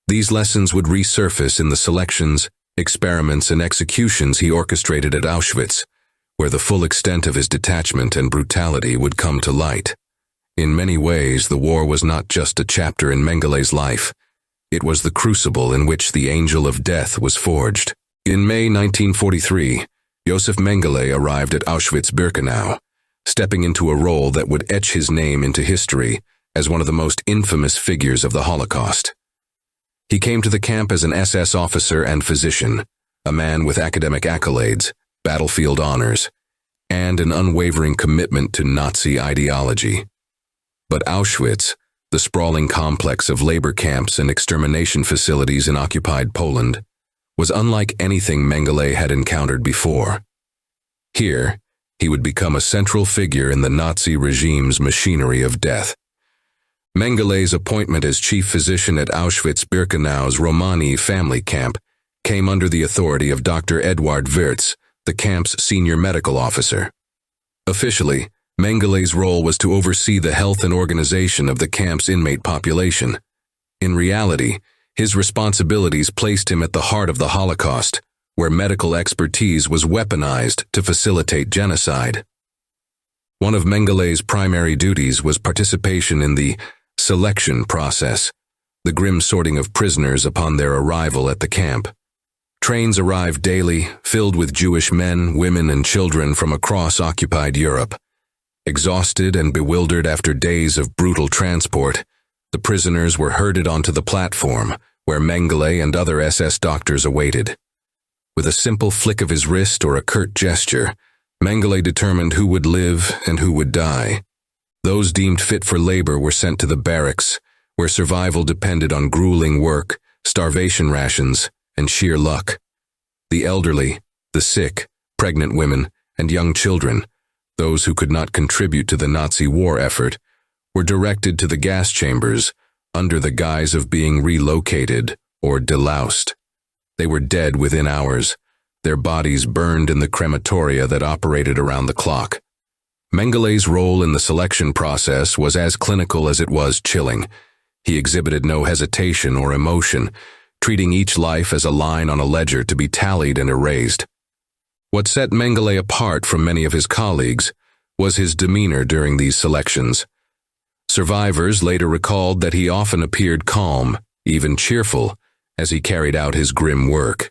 These lessons would resurface in the selections, experiments, and executions he orchestrated at Auschwitz, where the full extent of his detachment and brutality would come to light. In many ways, the war was not just a chapter in Mengele's life. It was the crucible in which the angel of death was forged. In May 1943, Josef Mengele arrived at Auschwitz-Birkenau, stepping into a role that would etch his name into history as one of the most infamous figures of the Holocaust. He came to the camp as an SS officer and physician, a man with academic accolades, battlefield honors, and an unwavering commitment to Nazi ideology. But Auschwitz, the sprawling complex of labor camps and extermination facilities in occupied Poland, was unlike anything Mengele had encountered before. Here, he would become a central figure in the Nazi regime's machinery of death. Mengele's appointment as chief physician at Auschwitz-Birkenau's Romani family camp came under the authority of Dr. Eduard Wirtz, the camp's senior medical officer. Officially, Mengele's role was to oversee the health and organization of the camp's inmate population. In reality, his responsibilities placed him at the heart of the Holocaust, where medical expertise was weaponized to facilitate genocide. One of Mengele's primary duties was participation in the selection process, the grim sorting of prisoners upon their arrival at the camp. Trains arrived daily, filled with Jewish men, women, and children from across occupied Europe. Exhausted and bewildered after days of brutal transport, the prisoners were herded onto the platform, where Mengele and other SS doctors awaited. With a simple flick of his wrist or a curt gesture, Mengele determined who would live and who would die. Those deemed fit for labor were sent to the barracks, where survival depended on grueling work, starvation rations, and sheer luck. The elderly, the sick, pregnant women, and young children, those who could not contribute to the Nazi war effort, were directed to the gas chambers under the guise of being relocated or deloused. They were dead within hours, their bodies burned in the crematoria that operated around the clock. Mengele's role in the selection process was as clinical as it was chilling. He exhibited no hesitation or emotion, treating each life as a line on a ledger to be tallied and erased. What set Mengele apart from many of his colleagues was his demeanor during these selections. Survivors later recalled that he often appeared calm, even cheerful, as he carried out his grim work.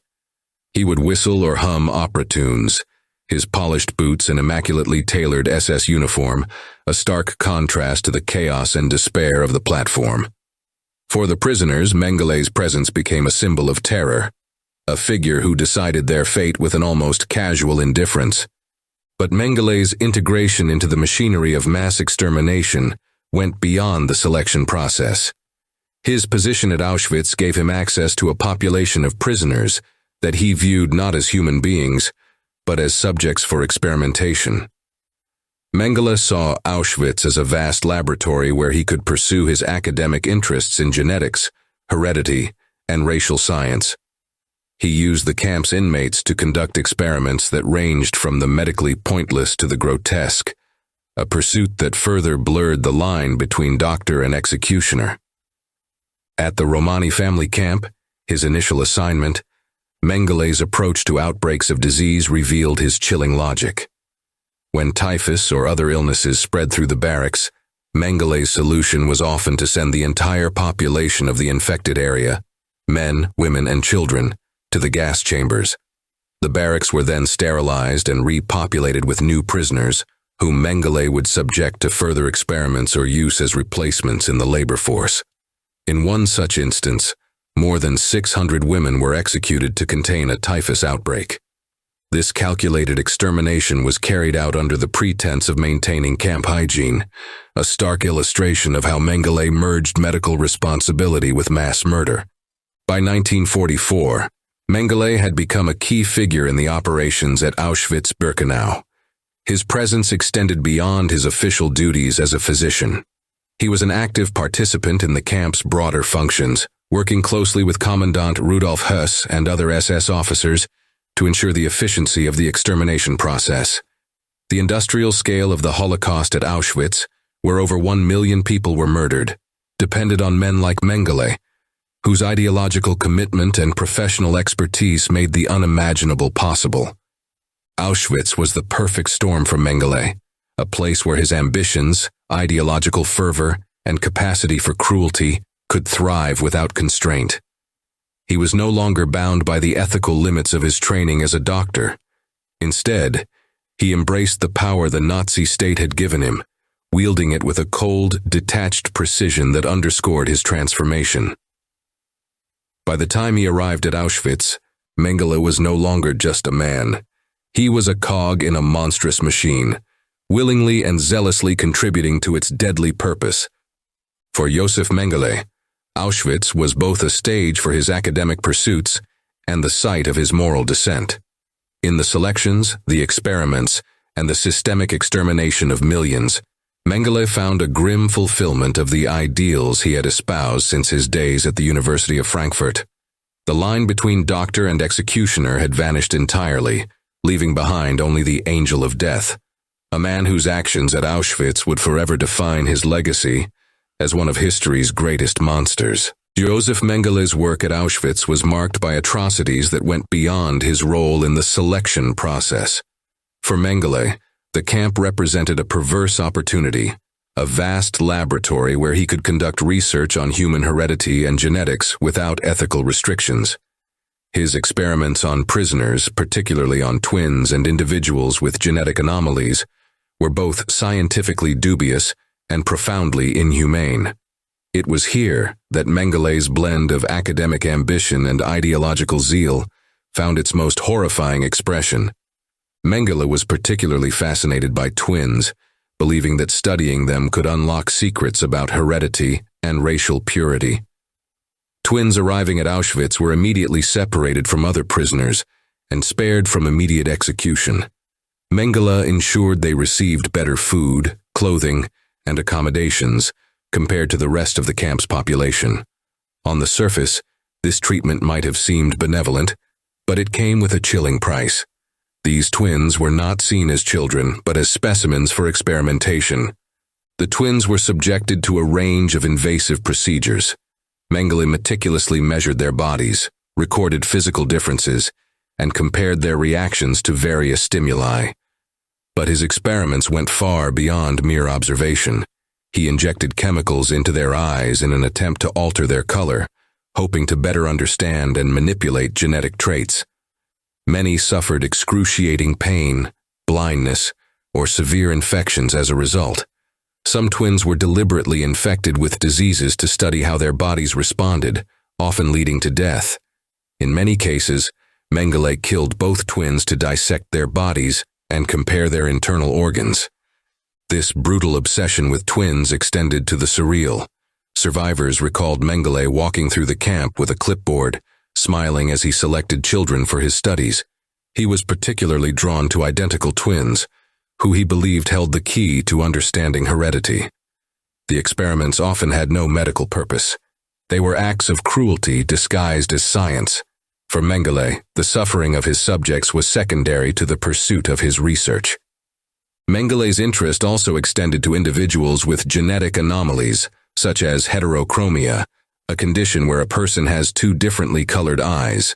He would whistle or hum opera tunes, his polished boots and immaculately tailored SS uniform, a stark contrast to the chaos and despair of the platform. For the prisoners, Mengele's presence became a symbol of terror, a figure who decided their fate with an almost casual indifference. But Mengele's integration into the machinery of mass extermination went beyond the selection process. His position at Auschwitz gave him access to a population of prisoners that he viewed not as human beings, but as subjects for experimentation. Mengele saw Auschwitz as a vast laboratory where he could pursue his academic interests in genetics, heredity, and racial science. He used the camp's inmates to conduct experiments that ranged from the medically pointless to the grotesque, a pursuit that further blurred the line between doctor and executioner. At the Romani family camp, his initial assignment, Mengele's approach to outbreaks of disease revealed his chilling logic. When typhus or other illnesses spread through the barracks, Mengele's solution was often to send the entire population of the infected area, men, women, and children, to the gas chambers. The barracks were then sterilized and repopulated with new prisoners, whom Mengele would subject to further experiments or use as replacements in the labor force. In one such instance, more than 600 women were executed to contain a typhus outbreak. This calculated extermination was carried out under the pretense of maintaining camp hygiene, a stark illustration of how Mengele merged medical responsibility with mass murder. By 1944, Mengele had become a key figure in the operations at Auschwitz-Birkenau. His presence extended beyond his official duties as a physician. He was an active participant in the camp's broader functions, working closely with Commandant Rudolf Höss and other SS officers to ensure the efficiency of the extermination process. The industrial scale of the Holocaust at Auschwitz, where over 1 million people were murdered, depended on men like Mengele, whose ideological commitment and professional expertise made the unimaginable possible. Auschwitz was the perfect storm for Mengele, a place where his ambitions, ideological fervor, and capacity for cruelty could thrive without constraint. He was no longer bound by the ethical limits of his training as a doctor. Instead, he embraced the power the Nazi state had given him, wielding it with a cold, detached precision that underscored his transformation. By the time he arrived at Auschwitz, Mengele was no longer just a man. He was a cog in a monstrous machine, willingly and zealously contributing to its deadly purpose. For Josef Mengele, Auschwitz was both a stage for his academic pursuits and the site of his moral descent. In the selections, the experiments, and the systemic extermination of millions, Mengele found a grim fulfillment of the ideals he had espoused since his days at the University of Frankfurt. The line between doctor and executioner had vanished entirely, leaving behind only the angel of death, a man whose actions at Auschwitz would forever define his legacy as one of history's greatest monsters. Josef Mengele's work at Auschwitz was marked by atrocities that went beyond his role in the selection process. For Mengele, the camp represented a perverse opportunity, a vast laboratory where he could conduct research on human heredity and genetics without ethical restrictions. His experiments on prisoners, particularly on twins and individuals with genetic anomalies, were both scientifically dubious and profoundly inhumane. It was here that Mengele's blend of academic ambition and ideological zeal found its most horrifying expression. Mengele was particularly fascinated by twins, believing that studying them could unlock secrets about heredity and racial purity. Twins arriving at Auschwitz were immediately separated from other prisoners and spared from immediate execution. Mengele ensured they received better food, clothing, and accommodations compared to the rest of the camp's population. On the surface, this treatment might have seemed benevolent, but it came with a chilling price. These twins were not seen as children, but as specimens for experimentation. The twins were subjected to a range of invasive procedures. Mengele meticulously measured their bodies, recorded physical differences, and compared their reactions to various stimuli. But his experiments went far beyond mere observation. He injected chemicals into their eyes in an attempt to alter their color, hoping to better understand and manipulate genetic traits. Many suffered excruciating pain, blindness, or severe infections as a result. Some twins were deliberately infected with diseases to study how their bodies responded, often leading to death. In many cases, Mengele killed both twins to dissect their bodies and compare their internal organs. This brutal obsession with twins extended to the surreal. Survivors recalled Mengele walking through the camp with a clipboard, smiling as he selected children for his studies. He was particularly drawn to identical twins, who he believed held the key to understanding heredity. The experiments often had no medical purpose. They were acts of cruelty disguised as science. For Mengele, the suffering of his subjects was secondary to the pursuit of his research. Mengele's interest also extended to individuals with genetic anomalies, such as heterochromia, a condition where a person has two differently colored eyes.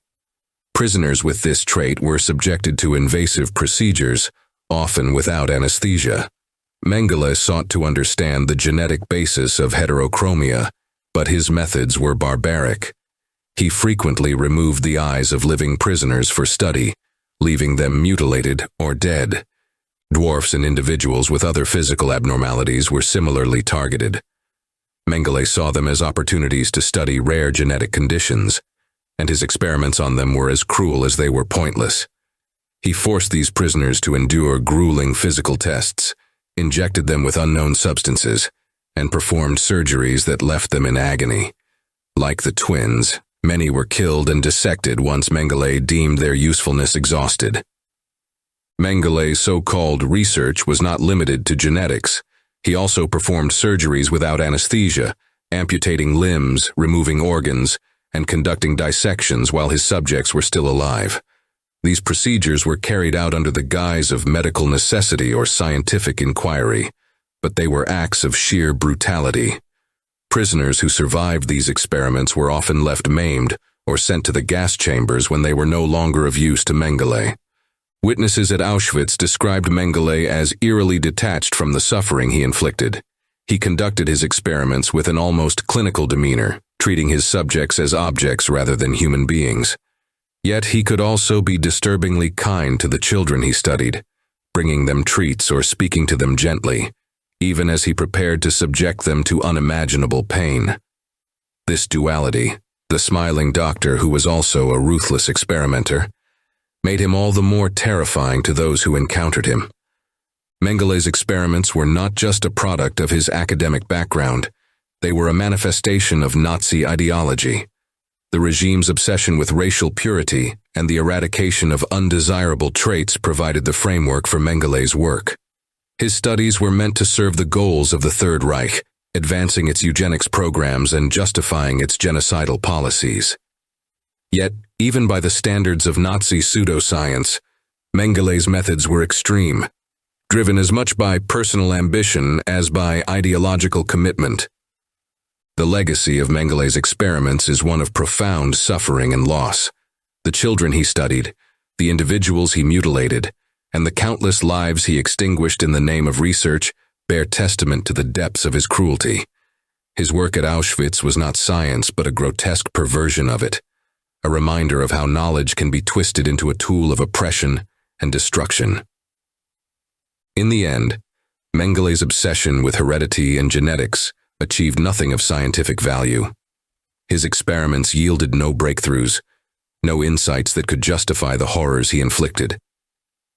Prisoners with this trait were subjected to invasive procedures, often without anesthesia. Mengele sought to understand the genetic basis of heterochromia, but his methods were barbaric. He frequently removed the eyes of living prisoners for study, leaving them mutilated or dead. Dwarfs and individuals with other physical abnormalities were similarly targeted. Mengele saw them as opportunities to study rare genetic conditions, and his experiments on them were as cruel as they were pointless. He forced these prisoners to endure grueling physical tests, injected them with unknown substances, and performed surgeries that left them in agony. Like the twins, many were killed and dissected once Mengele deemed their usefulness exhausted. Mengele's so-called research was not limited to genetics. He also performed surgeries without anesthesia, amputating limbs, removing organs, and conducting dissections while his subjects were still alive. These procedures were carried out under the guise of medical necessity or scientific inquiry, but they were acts of sheer brutality. Prisoners who survived these experiments were often left maimed or sent to the gas chambers when they were no longer of use to Mengele. Witnesses at Auschwitz described Mengele as eerily detached from the suffering he inflicted. He conducted his experiments with an almost clinical demeanor, treating his subjects as objects rather than human beings. Yet he could also be disturbingly kind to the children he studied, bringing them treats or speaking to them gently, even as he prepared to subject them to unimaginable pain. This duality, the smiling doctor who was also a ruthless experimenter, made him all the more terrifying to those who encountered him. Mengele's experiments were not just a product of his academic background, they were a manifestation of Nazi ideology. The regime's obsession with racial purity and the eradication of undesirable traits provided the framework for Mengele's work. His studies were meant to serve the goals of the Third Reich, advancing its eugenics programs and justifying its genocidal policies. Yet, even by the standards of Nazi pseudoscience, Mengele's methods were extreme, driven as much by personal ambition as by ideological commitment. The legacy of Mengele's experiments is one of profound suffering and loss. The children he studied, the individuals he mutilated, and the countless lives he extinguished in the name of research bear testament to the depths of his cruelty. His work at Auschwitz was not science, but a grotesque perversion of it, a reminder of how knowledge can be twisted into a tool of oppression and destruction. In the end, Mengele's obsession with heredity and genetics achieved nothing of scientific value. His experiments yielded no breakthroughs, no insights that could justify the horrors he inflicted.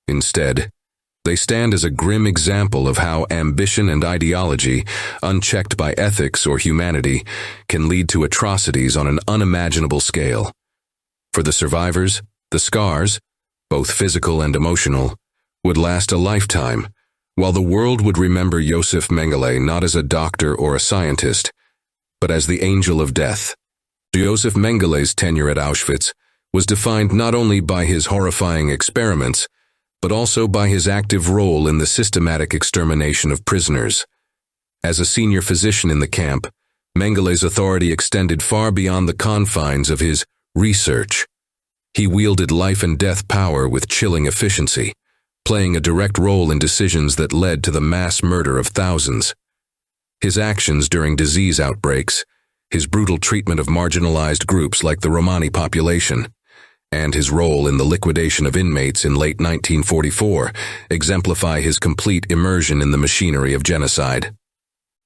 Instead, they stand as a grim example of how ambition and ideology, unchecked by ethics or humanity, can lead to atrocities on an unimaginable scale. For the survivors, the scars, both physical and emotional, would last a lifetime, while the world would remember Josef Mengele not as a doctor or a scientist, but as the angel of death. Josef Mengele's tenure at Auschwitz was defined not only by his horrifying experiments, but also by his active role in the systematic extermination of prisoners. As a senior physician in the camp, Mengele's authority extended far beyond the confines of his research. He wielded life and death power with chilling efficiency, playing a direct role in decisions that led to the mass murder of thousands. His actions during disease outbreaks, his brutal treatment of marginalized groups like the Romani population, and his role in the liquidation of inmates in late 1944 exemplify his complete immersion in the machinery of genocide.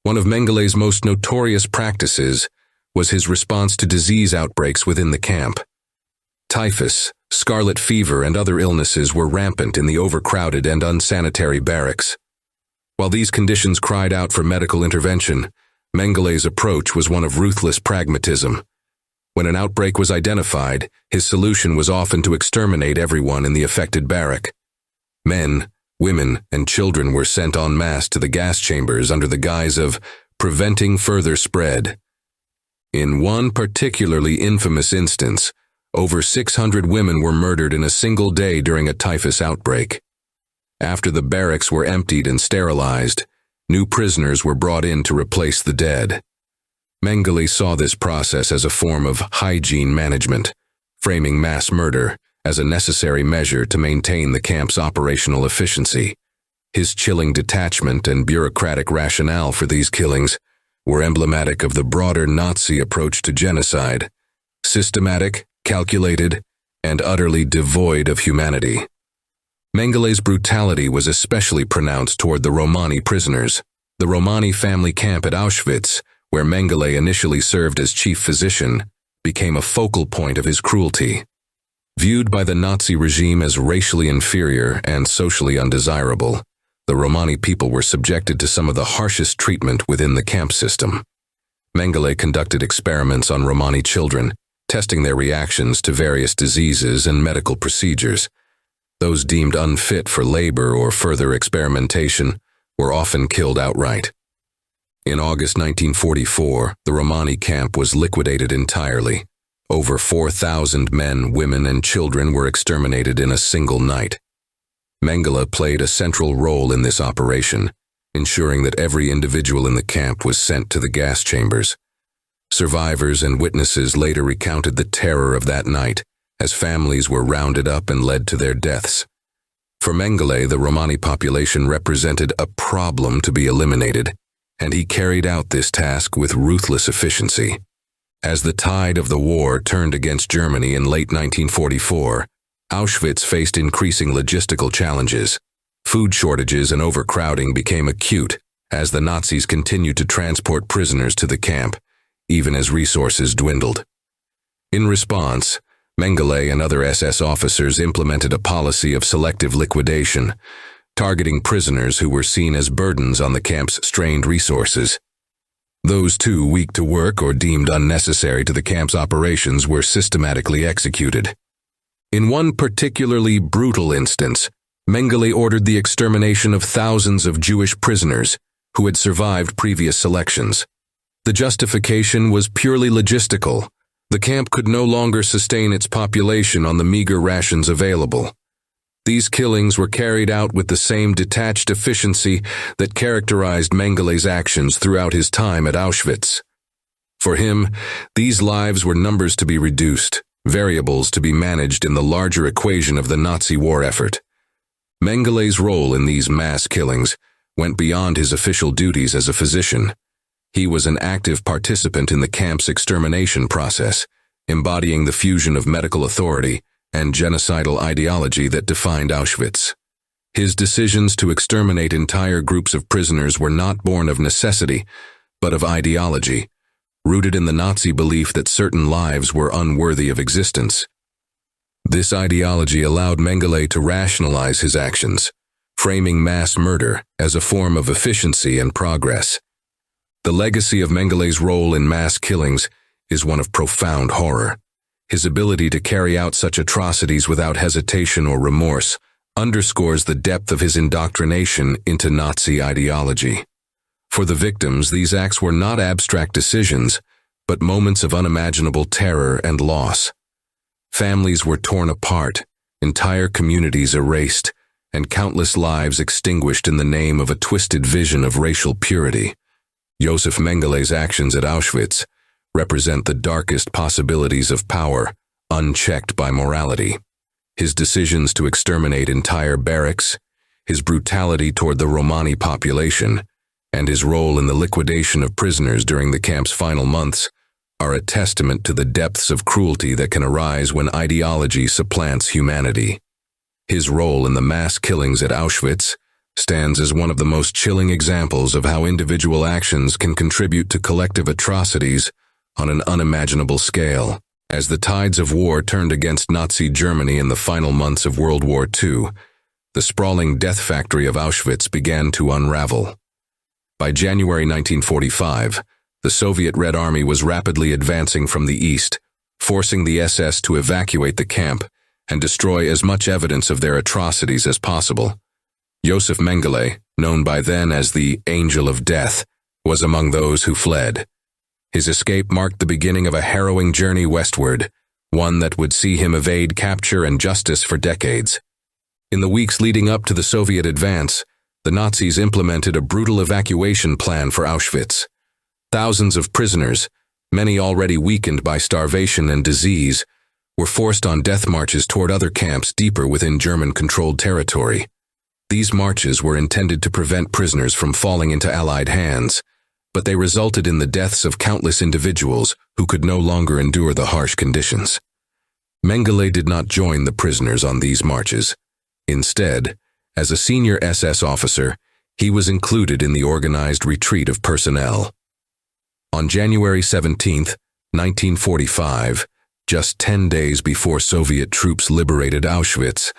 One of Mengele's most notorious practices was his response to disease outbreaks within the camp. Typhus, scarlet fever, and other illnesses were rampant in the overcrowded and unsanitary barracks. While these conditions cried out for medical intervention, Mengele's approach was one of ruthless pragmatism. When an outbreak was identified, his solution was often to exterminate everyone in the affected barrack. Men, women, and children were sent en masse to the gas chambers under the guise of preventing further spread. In one particularly infamous instance, over 600 women were murdered in a single day during a typhus outbreak. After the barracks were emptied and sterilized, new prisoners were brought in to replace the dead. Mengele saw this process as a form of hygiene management, framing mass murder as a necessary measure to maintain the camp's operational efficiency. His chilling detachment and bureaucratic rationale for these killings were emblematic of the broader Nazi approach to genocide: systematic, calculated, and utterly devoid of humanity. Mengele's brutality was especially pronounced toward the Romani prisoners. The Romani family camp at Auschwitz, where Mengele initially served as chief physician, became a focal point of his cruelty. Viewed by the Nazi regime as racially inferior and socially undesirable, the Romani people were subjected to some of the harshest treatment within the camp system. Mengele conducted experiments on Romani children, testing their reactions to various diseases and medical procedures. Those deemed unfit for labor or further experimentation were often killed outright. In August 1944, the Romani camp was liquidated entirely. Over 4,000 men, women, and children were exterminated in a single night. Mengele played a central role in this operation, ensuring that every individual in the camp was sent to the gas chambers. Survivors and witnesses later recounted the terror of that night, as families were rounded up and led to their deaths. For Mengele, the Romani population represented a problem to be eliminated, and he carried out this task with ruthless efficiency. As the tide of the war turned against Germany in late 1944, Auschwitz faced increasing logistical challenges. Food shortages and overcrowding became acute as the Nazis continued to transport prisoners to the camp, even as resources dwindled. In response, Mengele and other SS officers implemented a policy of selective liquidation, targeting prisoners who were seen as burdens on the camp's strained resources. Those too weak to work or deemed unnecessary to the camp's operations were systematically executed. In one particularly brutal instance, Mengele ordered the extermination of thousands of Jewish prisoners who had survived previous selections. The justification was purely logistical. The camp could no longer sustain its population on the meager rations available. These killings were carried out with the same detached efficiency that characterized Mengele's actions throughout his time at Auschwitz. For him, these lives were numbers to be reduced, variables to be managed in the larger equation of the Nazi war effort. Mengele's role in these mass killings went beyond his official duties as a physician. He was an active participant in the camp's extermination process, embodying the fusion of medical authority and genocidal ideology that defined Auschwitz. His decisions to exterminate entire groups of prisoners were not born of necessity, but of ideology, rooted in the Nazi belief that certain lives were unworthy of existence. This ideology allowed Mengele to rationalize his actions, framing mass murder as a form of efficiency and progress. The legacy of Mengele's role in mass killings is one of profound horror. His ability to carry out such atrocities without hesitation or remorse underscores the depth of his indoctrination into Nazi ideology. For the victims, these acts were not abstract decisions, but moments of unimaginable terror and loss. Families were torn apart, entire communities erased, and countless lives extinguished in the name of a twisted vision of racial purity. Josef Mengele's actions at Auschwitz represent the darkest possibilities of power, unchecked by morality. His decisions to exterminate entire barracks, his brutality toward the Romani population, and his role in the liquidation of prisoners during the camp's final months are a testament to the depths of cruelty that can arise when ideology supplants humanity. His role in the mass killings at Auschwitz stands as one of the most chilling examples of how individual actions can contribute to collective atrocities on an unimaginable scale. As the tides of war turned against Nazi Germany in the final months of World War II, the sprawling death factory of Auschwitz began to unravel. By January 1945, the Soviet Red Army was rapidly advancing from the east, forcing the SS to evacuate the camp and destroy as much evidence of their atrocities as possible. Josef Mengele, known by then as the Angel of Death, was among those who fled. His escape marked the beginning of a harrowing journey westward, one that would see him evade capture and justice for decades. In the weeks leading up to the Soviet advance, the Nazis implemented a brutal evacuation plan for Auschwitz. Thousands of prisoners, many already weakened by starvation and disease, were forced on death marches toward other camps deeper within German-controlled territory. These marches were intended to prevent prisoners from falling into Allied hands, but they resulted in the deaths of countless individuals who could no longer endure the harsh conditions. Mengele did not join the prisoners on these marches. Instead, as a senior SS officer, he was included in the organized retreat of personnel. On January 17, 1945, just 10 days before Soviet troops liberated Auschwitz,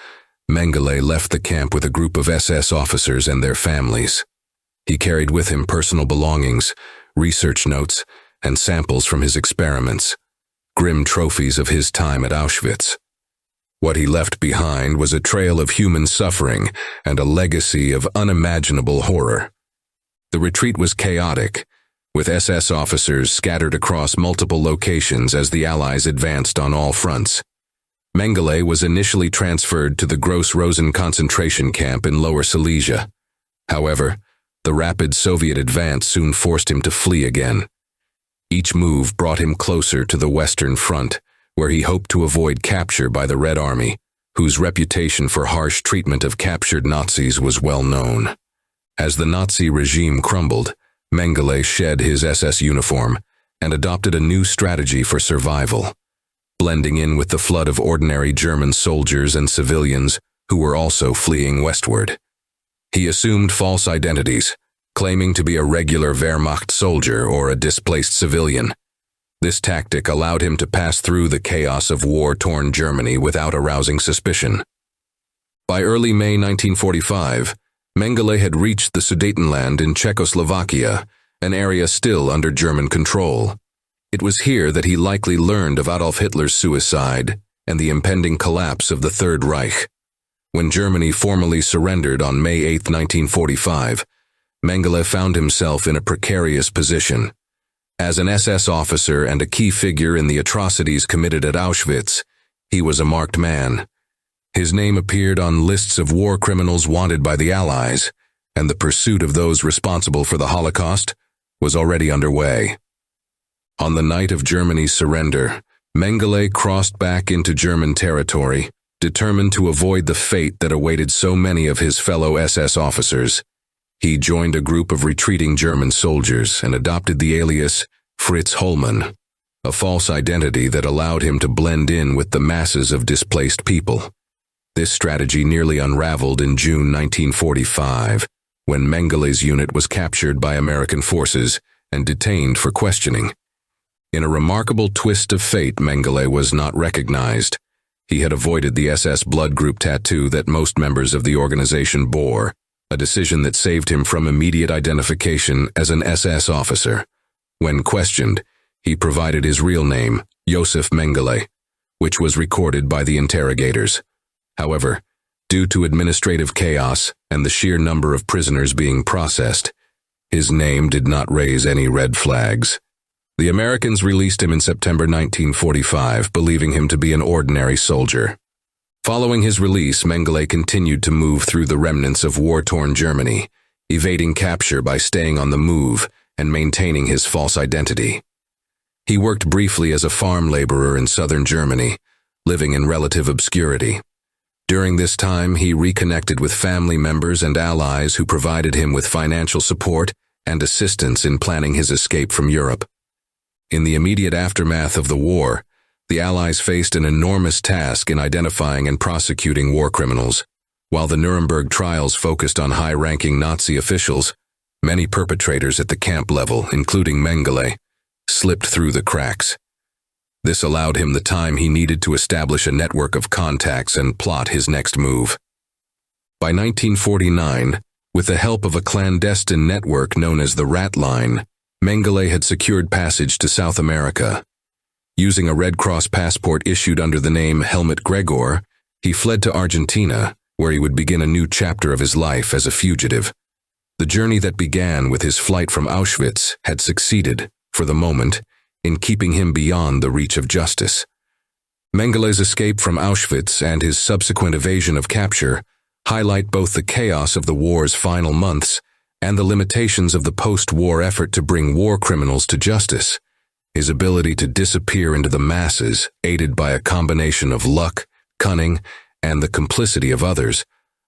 Mengele left the camp with a group of SS officers and their families. He carried with him personal belongings, research notes, and samples from his experiments, grim trophies of his time at Auschwitz. What he left behind was a trail of human suffering and a legacy of unimaginable horror. The retreat was chaotic, with SS officers scattered across multiple locations as the Allies advanced on all fronts. Mengele was initially transferred to the Gross-Rosen concentration camp in Lower Silesia. However, the rapid Soviet advance soon forced him to flee again. Each move brought him closer to the Western Front, where he hoped to avoid capture by the Red Army, whose reputation for harsh treatment of captured Nazis was well known. As the Nazi regime crumbled, Mengele shed his SS uniform and adopted a new strategy for survival, blending in with the flood of ordinary German soldiers and civilians who were also fleeing westward. He assumed false identities, claiming to be a regular Wehrmacht soldier or a displaced civilian. This tactic allowed him to pass through the chaos of war-torn Germany without arousing suspicion. By early May 1945, Mengele had reached the Sudetenland in Czechoslovakia, an area still under German control. It was here that he likely learned of Adolf Hitler's suicide and the impending collapse of the Third Reich. When Germany formally surrendered on May 8, 1945, Mengele found himself in a precarious position. As an SS officer and a key figure in the atrocities committed at Auschwitz, he was a marked man. His name appeared on lists of war criminals wanted by the Allies, and the pursuit of those responsible for the Holocaust was already underway. On the night of Germany's surrender, Mengele crossed back into German territory, determined to avoid the fate that awaited so many of his fellow SS officers. He joined a group of retreating German soldiers and adopted the alias Fritz Hollmann, a false identity that allowed him to blend in with the masses of displaced people. This strategy nearly unraveled in June 1945, when Mengele's unit was captured by American forces and detained for questioning. In a remarkable twist of fate, Mengele was not recognized. He had avoided the SS blood group tattoo that most members of the organization bore, a decision that saved him from immediate identification as an SS officer. When questioned, he provided his real name, Josef Mengele, which was recorded by the interrogators. However, due to administrative chaos and the sheer number of prisoners being processed, his name did not raise any red flags. The Americans released him in September 1945, believing him to be an ordinary soldier. Following his release, Mengele continued to move through the remnants of war-torn Germany, evading capture by staying on the move and maintaining his false identity. He worked briefly as a farm laborer in southern Germany, living in relative obscurity. During this time, he reconnected with family members and allies who provided him with financial support and assistance in planning his escape from Europe. In the immediate aftermath of the war, the Allies faced an enormous task in identifying and prosecuting war criminals. While the Nuremberg trials focused on high-ranking Nazi officials, many perpetrators at the camp level, including Mengele, slipped through the cracks. This allowed him the time he needed to establish a network of contacts and plot his next move. By 1949, with the help of a clandestine network known as the Rat Line, Mengele had secured passage to South America. Using a Red Cross passport issued under the name Helmut Gregor, he fled to Argentina, where he would begin a new chapter of his life as a fugitive. The journey that began with his flight from Auschwitz had succeeded, for the moment, in keeping him beyond the reach of justice. Mengele's escape from Auschwitz and his subsequent evasion of capture highlight both the chaos of the war's final months and the limitations of the post-war effort to bring war criminals to justice. His ability to disappear into the masses, aided by a combination of luck, cunning, and the complicity of others,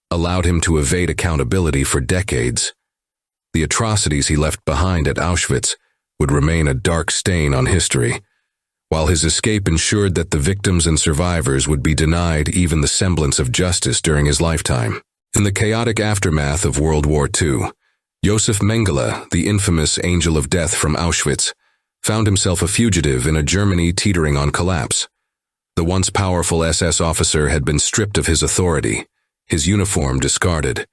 allowed him to evade accountability for decades. The atrocities he left behind at Auschwitz would remain a dark stain on history, while his escape ensured that the victims and survivors would be denied even the semblance of justice during his lifetime. In the chaotic aftermath of World War II, Josef Mengele, the infamous Angel of Death from Auschwitz, found himself a fugitive in a Germany teetering on collapse. The once powerful SS officer had been stripped of his authority, his uniform discarded,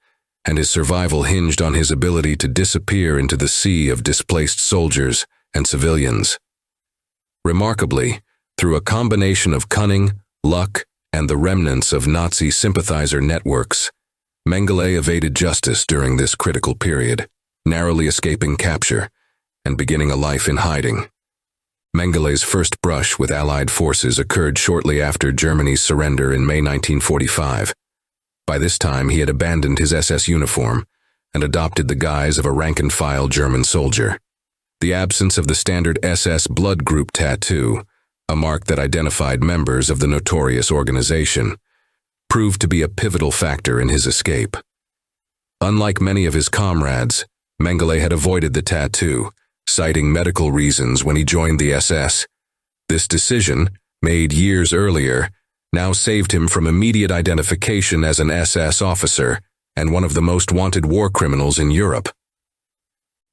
and his survival hinged on his ability to disappear into the sea of displaced soldiers and civilians. Remarkably, through a combination of cunning, luck, and the remnants of Nazi sympathizer networks, Mengele evaded justice during this critical period, narrowly escaping capture and beginning a life in hiding. Mengele's first brush with Allied forces occurred shortly after Germany's surrender in May 1945. By this time, he had abandoned his SS uniform and adopted the guise of a rank-and-file German soldier. The absence of the standard SS blood group tattoo, a mark that identified members of the notorious organization, proved to be a pivotal factor in his escape. Unlike many of his comrades, Mengele had avoided the tattoo, citing medical reasons when he joined the SS. This decision, made years earlier, now saved him from immediate identification as an SS officer and one of the most wanted war criminals in Europe.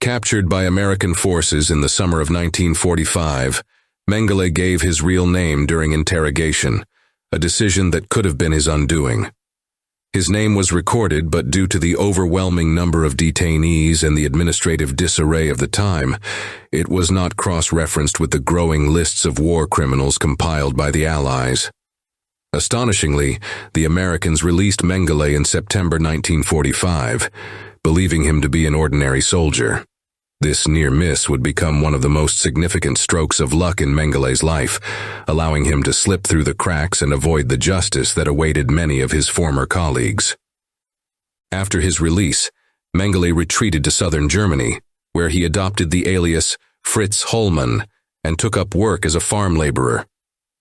Captured by American forces in the summer of 1945, Mengele gave his real name during interrogation, a decision that could have been his undoing. His name was recorded, but due to the overwhelming number of detainees and the administrative disarray of the time, it was not cross-referenced with the growing lists of war criminals compiled by the Allies. Astonishingly, the Americans released Mengele in September 1945, believing him to be an ordinary soldier. This near miss would become one of the most significant strokes of luck in Mengele's life, allowing him to slip through the cracks and avoid the justice that awaited many of his former colleagues. After his release, Mengele retreated to southern Germany, where he adopted the alias Fritz Hollmann and took up work as a farm laborer.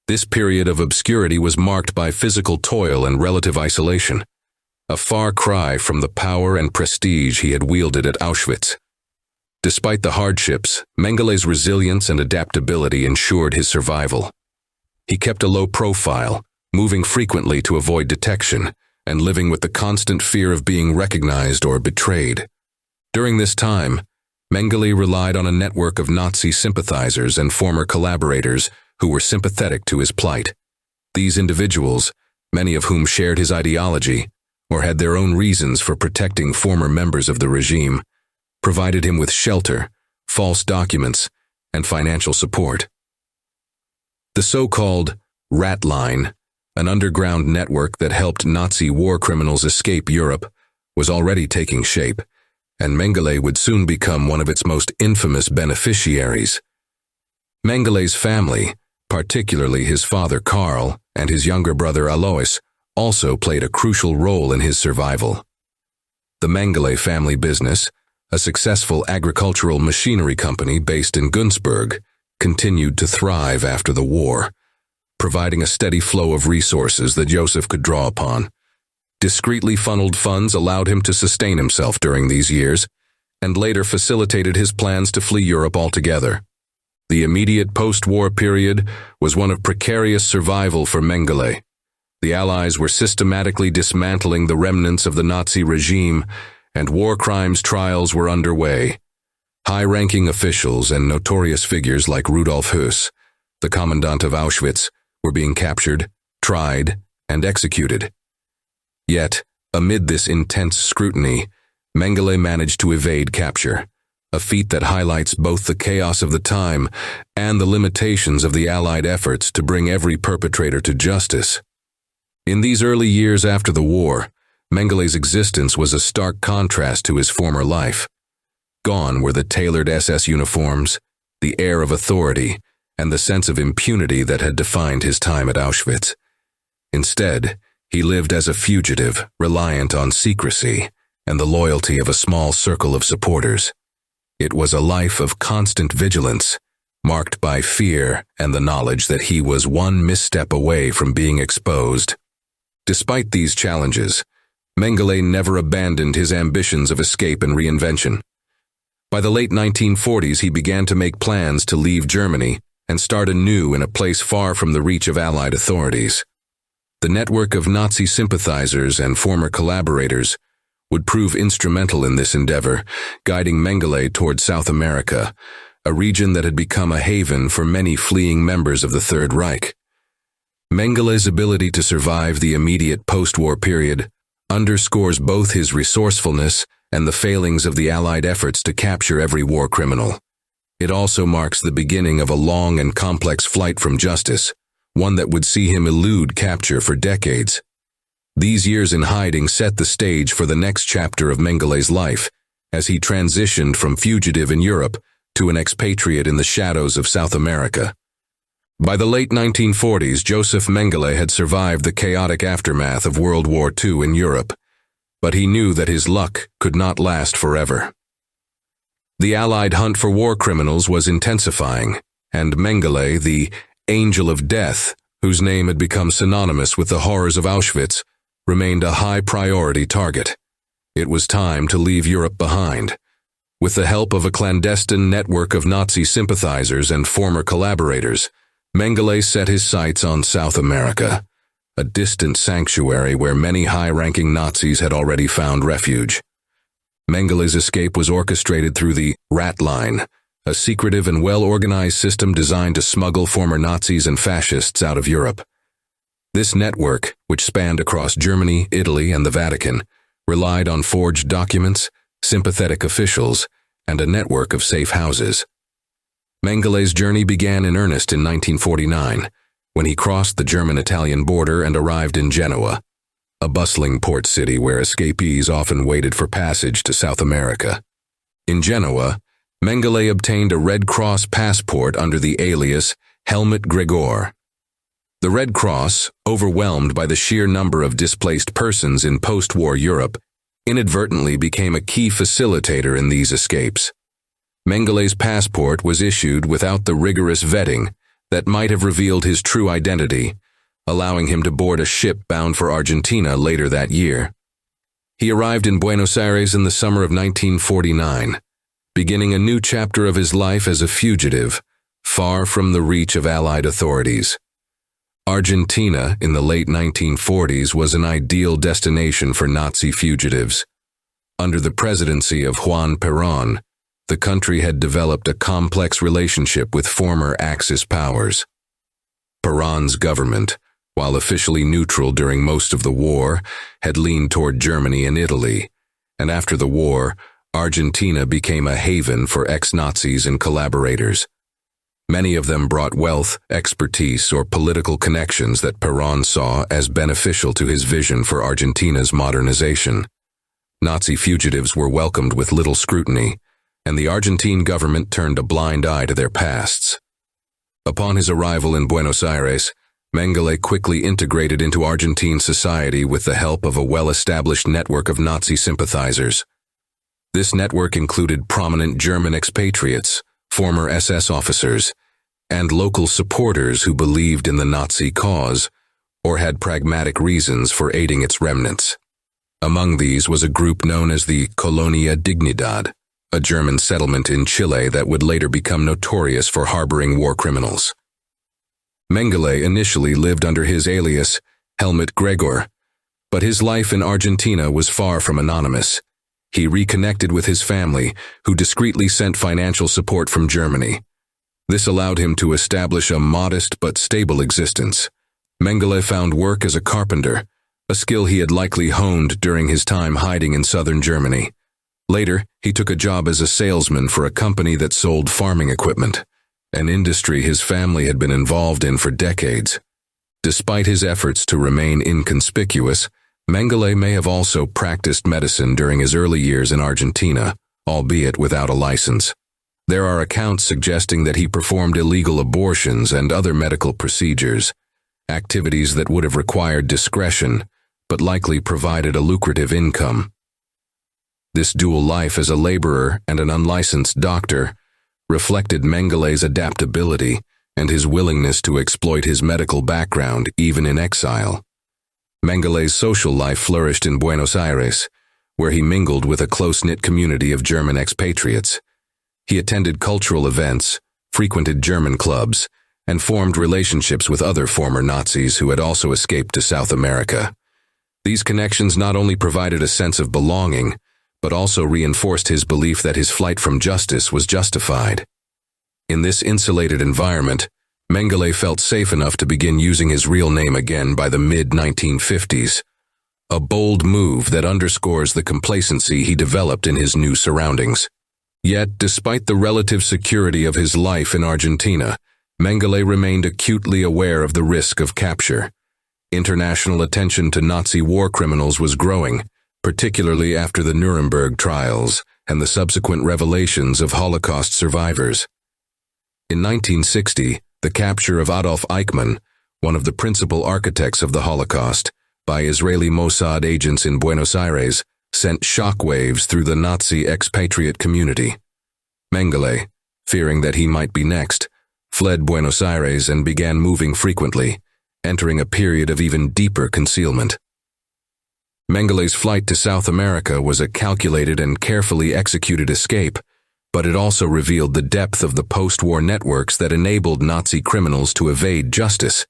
This period of obscurity was marked by physical toil and relative isolation. a far cry from the power and prestige he had wielded at Auschwitz. Despite the hardships, Mengele's resilience and adaptability ensured his survival. He kept a low profile, moving frequently to avoid detection, and living with the constant fear of being recognized or betrayed. During this time, Mengele relied on a network of Nazi sympathizers and former collaborators who were sympathetic to his plight. These individuals, many of whom shared his ideology or had their own reasons for protecting former members of the regime, provided him with shelter, false documents, and financial support. The so-called Rat Line, an underground network that helped Nazi war criminals escape Europe, was already taking shape, and Mengele would soon become one of its most infamous beneficiaries. Mengele's family, particularly his father Karl and his younger brother Alois, also played a crucial role in his survival. The Mengele family business, a successful agricultural machinery company based in Günzburg, continued to thrive after the war, providing a steady flow of resources that Josef could draw upon. Discreetly funneled funds allowed him to sustain himself during these years, and later facilitated his plans to flee Europe altogether. The immediate post-war period was one of precarious survival for Mengele. The Allies were systematically dismantling the remnants of the Nazi regime, and war crimes trials were underway. High-ranking officials and notorious figures like Rudolf Höss, the commandant of Auschwitz, were being captured, tried, and executed. Yet, amid this intense scrutiny, Mengele managed to evade capture, a feat that highlights both the chaos of the time and the limitations of the Allied efforts to bring every perpetrator to justice. In these early years after the war, Mengele's existence was a stark contrast to his former life. Gone were the tailored SS uniforms, the air of authority, and the sense of impunity that had defined his time at Auschwitz. Instead, he lived as a fugitive, reliant on secrecy and the loyalty of a small circle of supporters. It was a life of constant vigilance, marked by fear and the knowledge that he was one misstep away from being exposed. Despite these challenges, Mengele never abandoned his ambitions of escape and reinvention. By the late 1940s, he began to make plans to leave Germany and start anew in a place far from the reach of Allied authorities. The network of Nazi sympathizers and former collaborators would prove instrumental in this endeavor, guiding Mengele toward South America, a region that had become a haven for many fleeing members of the Third Reich. Mengele's ability to survive the immediate post-war period underscores both his resourcefulness and the failings of the Allied efforts to capture every war criminal. It also marks the beginning of a long and complex flight from justice, one that would see him elude capture for decades. These years in hiding set the stage for the next chapter of Mengele's life, as he transitioned from fugitive in Europe to an expatriate in the shadows of South America. By the late 1940s, Josef Mengele had survived the chaotic aftermath of World War II in Europe, but he knew that his luck could not last forever. The Allied hunt for war criminals was intensifying, and Mengele, the Angel of Death, whose name had become synonymous with the horrors of Auschwitz, remained a high-priority target. It was time to leave Europe behind. With the help of a clandestine network of Nazi sympathizers and former collaborators, Mengele set his sights on South America, a distant sanctuary where many high-ranking Nazis had already found refuge. Mengele's escape was orchestrated through the Rat Line, a secretive and well-organized system designed to smuggle former Nazis and fascists out of Europe. This network, which spanned across Germany, Italy, and the Vatican, relied on forged documents, sympathetic officials, and a network of safe houses. Mengele's journey began in earnest in 1949, when he crossed the German-Italian border and arrived in Genoa, a bustling port city where escapees often waited for passage to South America. In Genoa, Mengele obtained a Red Cross passport under the alias Helmut Gregor. The Red Cross, overwhelmed by the sheer number of displaced persons in post-war Europe, inadvertently became a key facilitator in these escapes. Mengele's passport was issued without the rigorous vetting that might have revealed his true identity, allowing him to board a ship bound for Argentina later that year. He arrived in Buenos Aires in the summer of 1949, beginning a new chapter of his life as a fugitive, far from the reach of Allied authorities. Argentina in the late 1940s was an ideal destination for Nazi fugitives. Under the presidency of Juan Perón, the country had developed a complex relationship with former Axis powers. Perón's government, while officially neutral during most of the war, had leaned toward Germany and Italy, and after the war, Argentina became a haven for ex-Nazis and collaborators. Many of them brought wealth, expertise, or political connections that Perón saw as beneficial to his vision for Argentina's modernization. Nazi fugitives were welcomed with little scrutiny, and the Argentine government turned a blind eye to their pasts. Upon his arrival in Buenos Aires, Mengele quickly integrated into Argentine society with the help of a well-established network of Nazi sympathizers. This network included prominent German expatriates, former SS officers, and local supporters who believed in the Nazi cause or had pragmatic reasons for aiding its remnants. Among these was a group known as the Colonia Dignidad, a German settlement in Chile that would later become notorious for harboring war criminals. Mengele initially lived under his alias, Helmut Gregor, but his life in Argentina was far from anonymous. He reconnected with his family, who discreetly sent financial support from Germany. This allowed him to establish a modest but stable existence. Mengele found work as a carpenter, a skill he had likely honed during his time hiding in southern Germany. Later, he took a job as a salesman for a company that sold farming equipment, an industry his family had been involved in for decades. Despite his efforts to remain inconspicuous, Mengele may have also practiced medicine during his early years in Argentina, albeit without a license. There are accounts suggesting that he performed illegal abortions and other medical procedures, activities that would have required discretion, but likely provided a lucrative income. This dual life as a laborer and an unlicensed doctor reflected Mengele's adaptability and his willingness to exploit his medical background even in exile. Mengele's social life flourished in Buenos Aires, where he mingled with a close-knit community of German expatriates. He attended cultural events, frequented German clubs, and formed relationships with other former Nazis who had also escaped to South America. These connections not only provided a sense of belonging, but also reinforced his belief that his flight from justice was justified. In this insulated environment, Mengele felt safe enough to begin using his real name again by the mid-1950s, a bold move that underscores the complacency he developed in his new surroundings. Yet, despite the relative security of his life in Argentina, Mengele remained acutely aware of the risk of capture. International attention to Nazi war criminals was growing, particularly after the Nuremberg trials and the subsequent revelations of Holocaust survivors. In 1960, the capture of Adolf Eichmann, one of the principal architects of the Holocaust, by Israeli Mossad agents in Buenos Aires, sent shockwaves through the Nazi expatriate community. Mengele, fearing that he might be next, fled Buenos Aires and began moving frequently, entering a period of even deeper concealment. Mengele's flight to South America was a calculated and carefully executed escape, but it also revealed the depth of the post-war networks that enabled Nazi criminals to evade justice.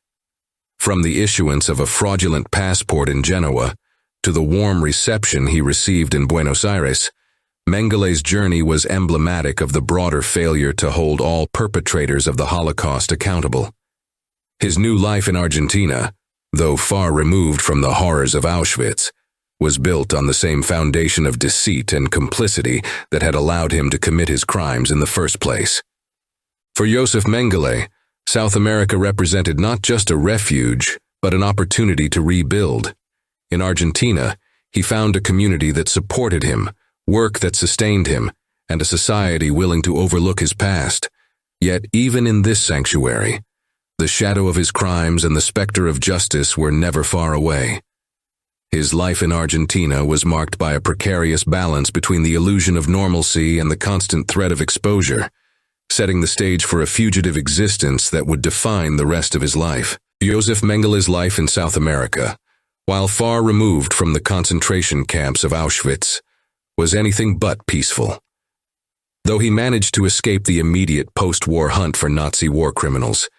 From the issuance of a fraudulent passport in Genoa to the warm reception he received in Buenos Aires, Mengele's journey was emblematic of the broader failure to hold all perpetrators of the Holocaust accountable. His new life in Argentina, though far removed from the horrors of Auschwitz, was built on the same foundation of deceit and complicity that had allowed him to commit his crimes in the first place. For Josef Mengele, South America represented not just a refuge, but an opportunity to rebuild. In Argentina, he found a community that supported him, work that sustained him, and a society willing to overlook his past. Yet even in this sanctuary, the shadow of his crimes and the specter of justice were never far away. His life in Argentina was marked by a precarious balance between the illusion of normalcy and the constant threat of exposure, setting the stage for a fugitive existence that would define the rest of his life. Josef Mengele's life in South America, while far removed from the concentration camps of Auschwitz, was anything but peaceful. Though he managed to escape the immediate post-war hunt for Nazi war criminals,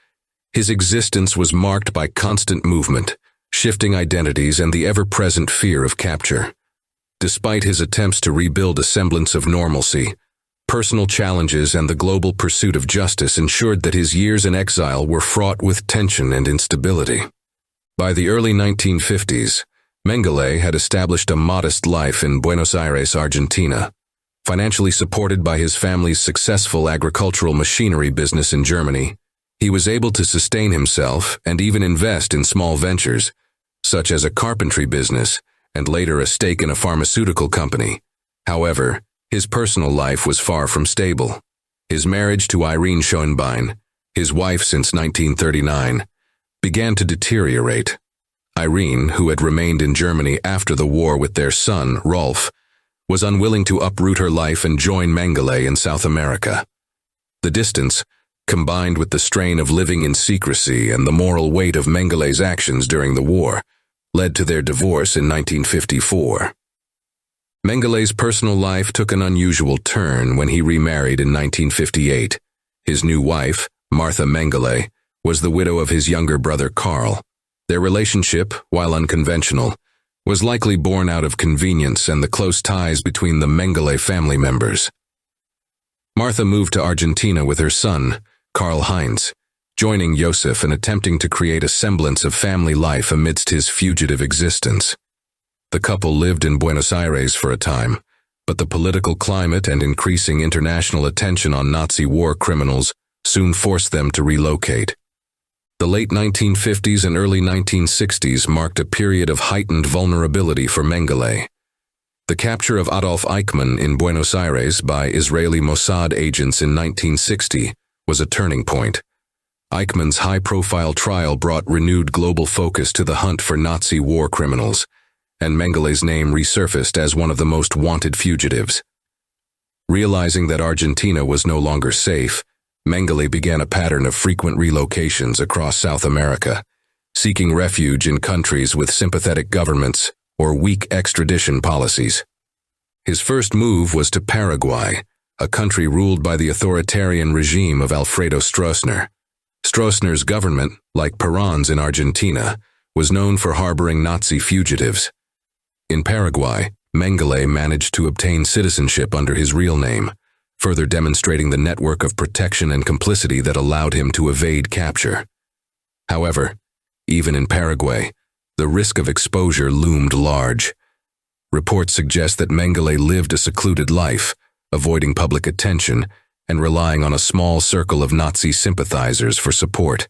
his existence was marked by constant movement, shifting identities, and the ever-present fear of capture. Despite his attempts to rebuild a semblance of normalcy, personal challenges and the global pursuit of justice ensured that his years in exile were fraught with tension and instability. By the early 1950s, Mengele had established a modest life in Buenos Aires, Argentina. Financially supported by his family's successful agricultural machinery business in Germany, he was able to sustain himself and even invest in small ventures, such as a carpentry business and later a stake in a pharmaceutical company. However, his personal life was far from stable. His marriage to Irene Schoenbein, his wife since 1939, began to deteriorate. Irene, who had remained in Germany after the war with their son, Rolf, was unwilling to uproot her life and join Mengele in South America. The distance, combined with the strain of living in secrecy and the moral weight of Mengele's actions during the war, led to their divorce in 1954. Mengele's personal life took an unusual turn when he remarried in 1958. His new wife, Martha Mengele, was the widow of his younger brother Karl. Their relationship, while unconventional, was likely born out of convenience and the close ties between the Mengele family members. Martha moved to Argentina with her son, Karl Heinz, joining Josef and attempting to create a semblance of family life amidst his fugitive existence. The couple lived in Buenos Aires for a time, but the political climate and increasing international attention on Nazi war criminals soon forced them to relocate. The late 1950s and early 1960s marked a period of heightened vulnerability for Mengele. The capture of Adolf Eichmann in Buenos Aires by Israeli Mossad agents in 1960 was a turning point. Eichmann's high-profile trial brought renewed global focus to the hunt for Nazi war criminals, and Mengele's name resurfaced as one of the most wanted fugitives. Realizing that Argentina was no longer safe, Mengele began a pattern of frequent relocations across South America, seeking refuge in countries with sympathetic governments or weak extradition policies. His first move was to Paraguay, a country ruled by the authoritarian regime of Alfredo Stroessner. Stroessner's government, like Perón's in Argentina, was known for harboring Nazi fugitives. In Paraguay, Mengele managed to obtain citizenship under his real name, further demonstrating the network of protection and complicity that allowed him to evade capture. However, even in Paraguay, the risk of exposure loomed large. Reports suggest that Mengele lived a secluded life, avoiding public attention and relying on a small circle of Nazi sympathizers for support.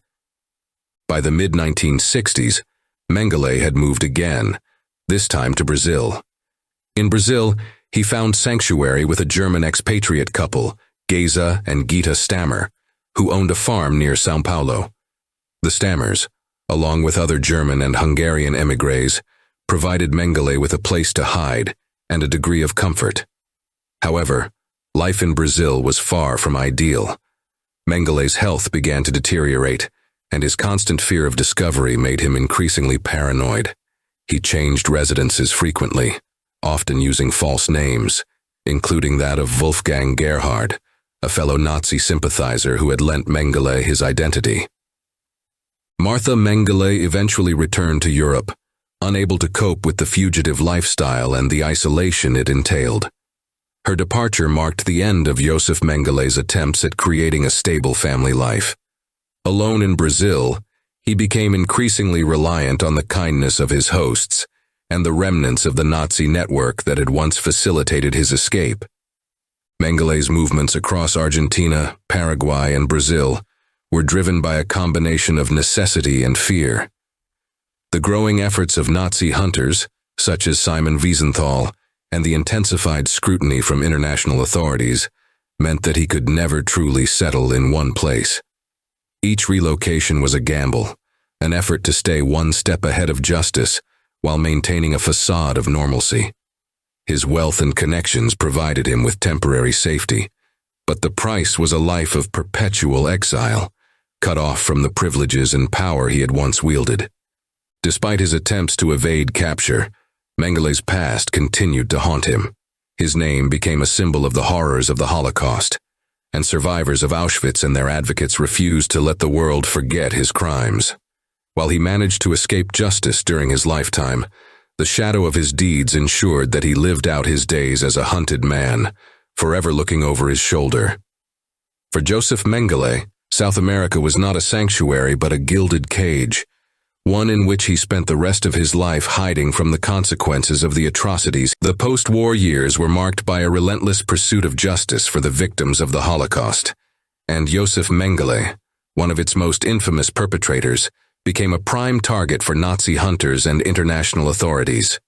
By the mid-1960s, Mengele had moved again, this time to Brazil. In Brazil, he found sanctuary with a German expatriate couple, Geza and Gita Stammer, who owned a farm near São Paulo. The Stammers, along with other German and Hungarian émigrés, provided Mengele with a place to hide and a degree of comfort. However, life in Brazil was far from ideal. Mengele's health began to deteriorate, and his constant fear of discovery made him increasingly paranoid. He changed residences frequently, often using false names, including that of Wolfgang Gerhard, a fellow Nazi sympathizer who had lent Mengele his identity. Martha Mengele eventually returned to Europe, unable to cope with the fugitive lifestyle and the isolation it entailed. Her departure marked the end of Josef Mengele's attempts at creating a stable family life. Alone in Brazil, he became increasingly reliant on the kindness of his hosts and the remnants of the Nazi network that had once facilitated his escape. Mengele's movements across Argentina, Paraguay, and Brazil were driven by a combination of necessity and fear. The growing efforts of Nazi hunters, such as Simon Wiesenthal, and the intensified scrutiny from international authorities meant that he could never truly settle in one place. Each relocation was a gamble, an effort to stay one step ahead of justice while maintaining a facade of normalcy. His wealth and connections provided him with temporary safety, but the price was a life of perpetual exile, cut off from the privileges and power he had once wielded. Despite his attempts to evade capture, Mengele's past continued to haunt him. His name became a symbol of the horrors of the Holocaust, and survivors of Auschwitz and their advocates refused to let the world forget his crimes. While he managed to escape justice during his lifetime, the shadow of his deeds ensured that he lived out his days as a hunted man, forever looking over his shoulder. For Josef Mengele, South America was not a sanctuary but a gilded cage, one in which he spent the rest of his life hiding from the consequences of the atrocities. The post-war years were marked by a relentless pursuit of justice for the victims of the Holocaust, and Josef Mengele, one of its most infamous perpetrators, became a prime target for Nazi hunters and international authorities.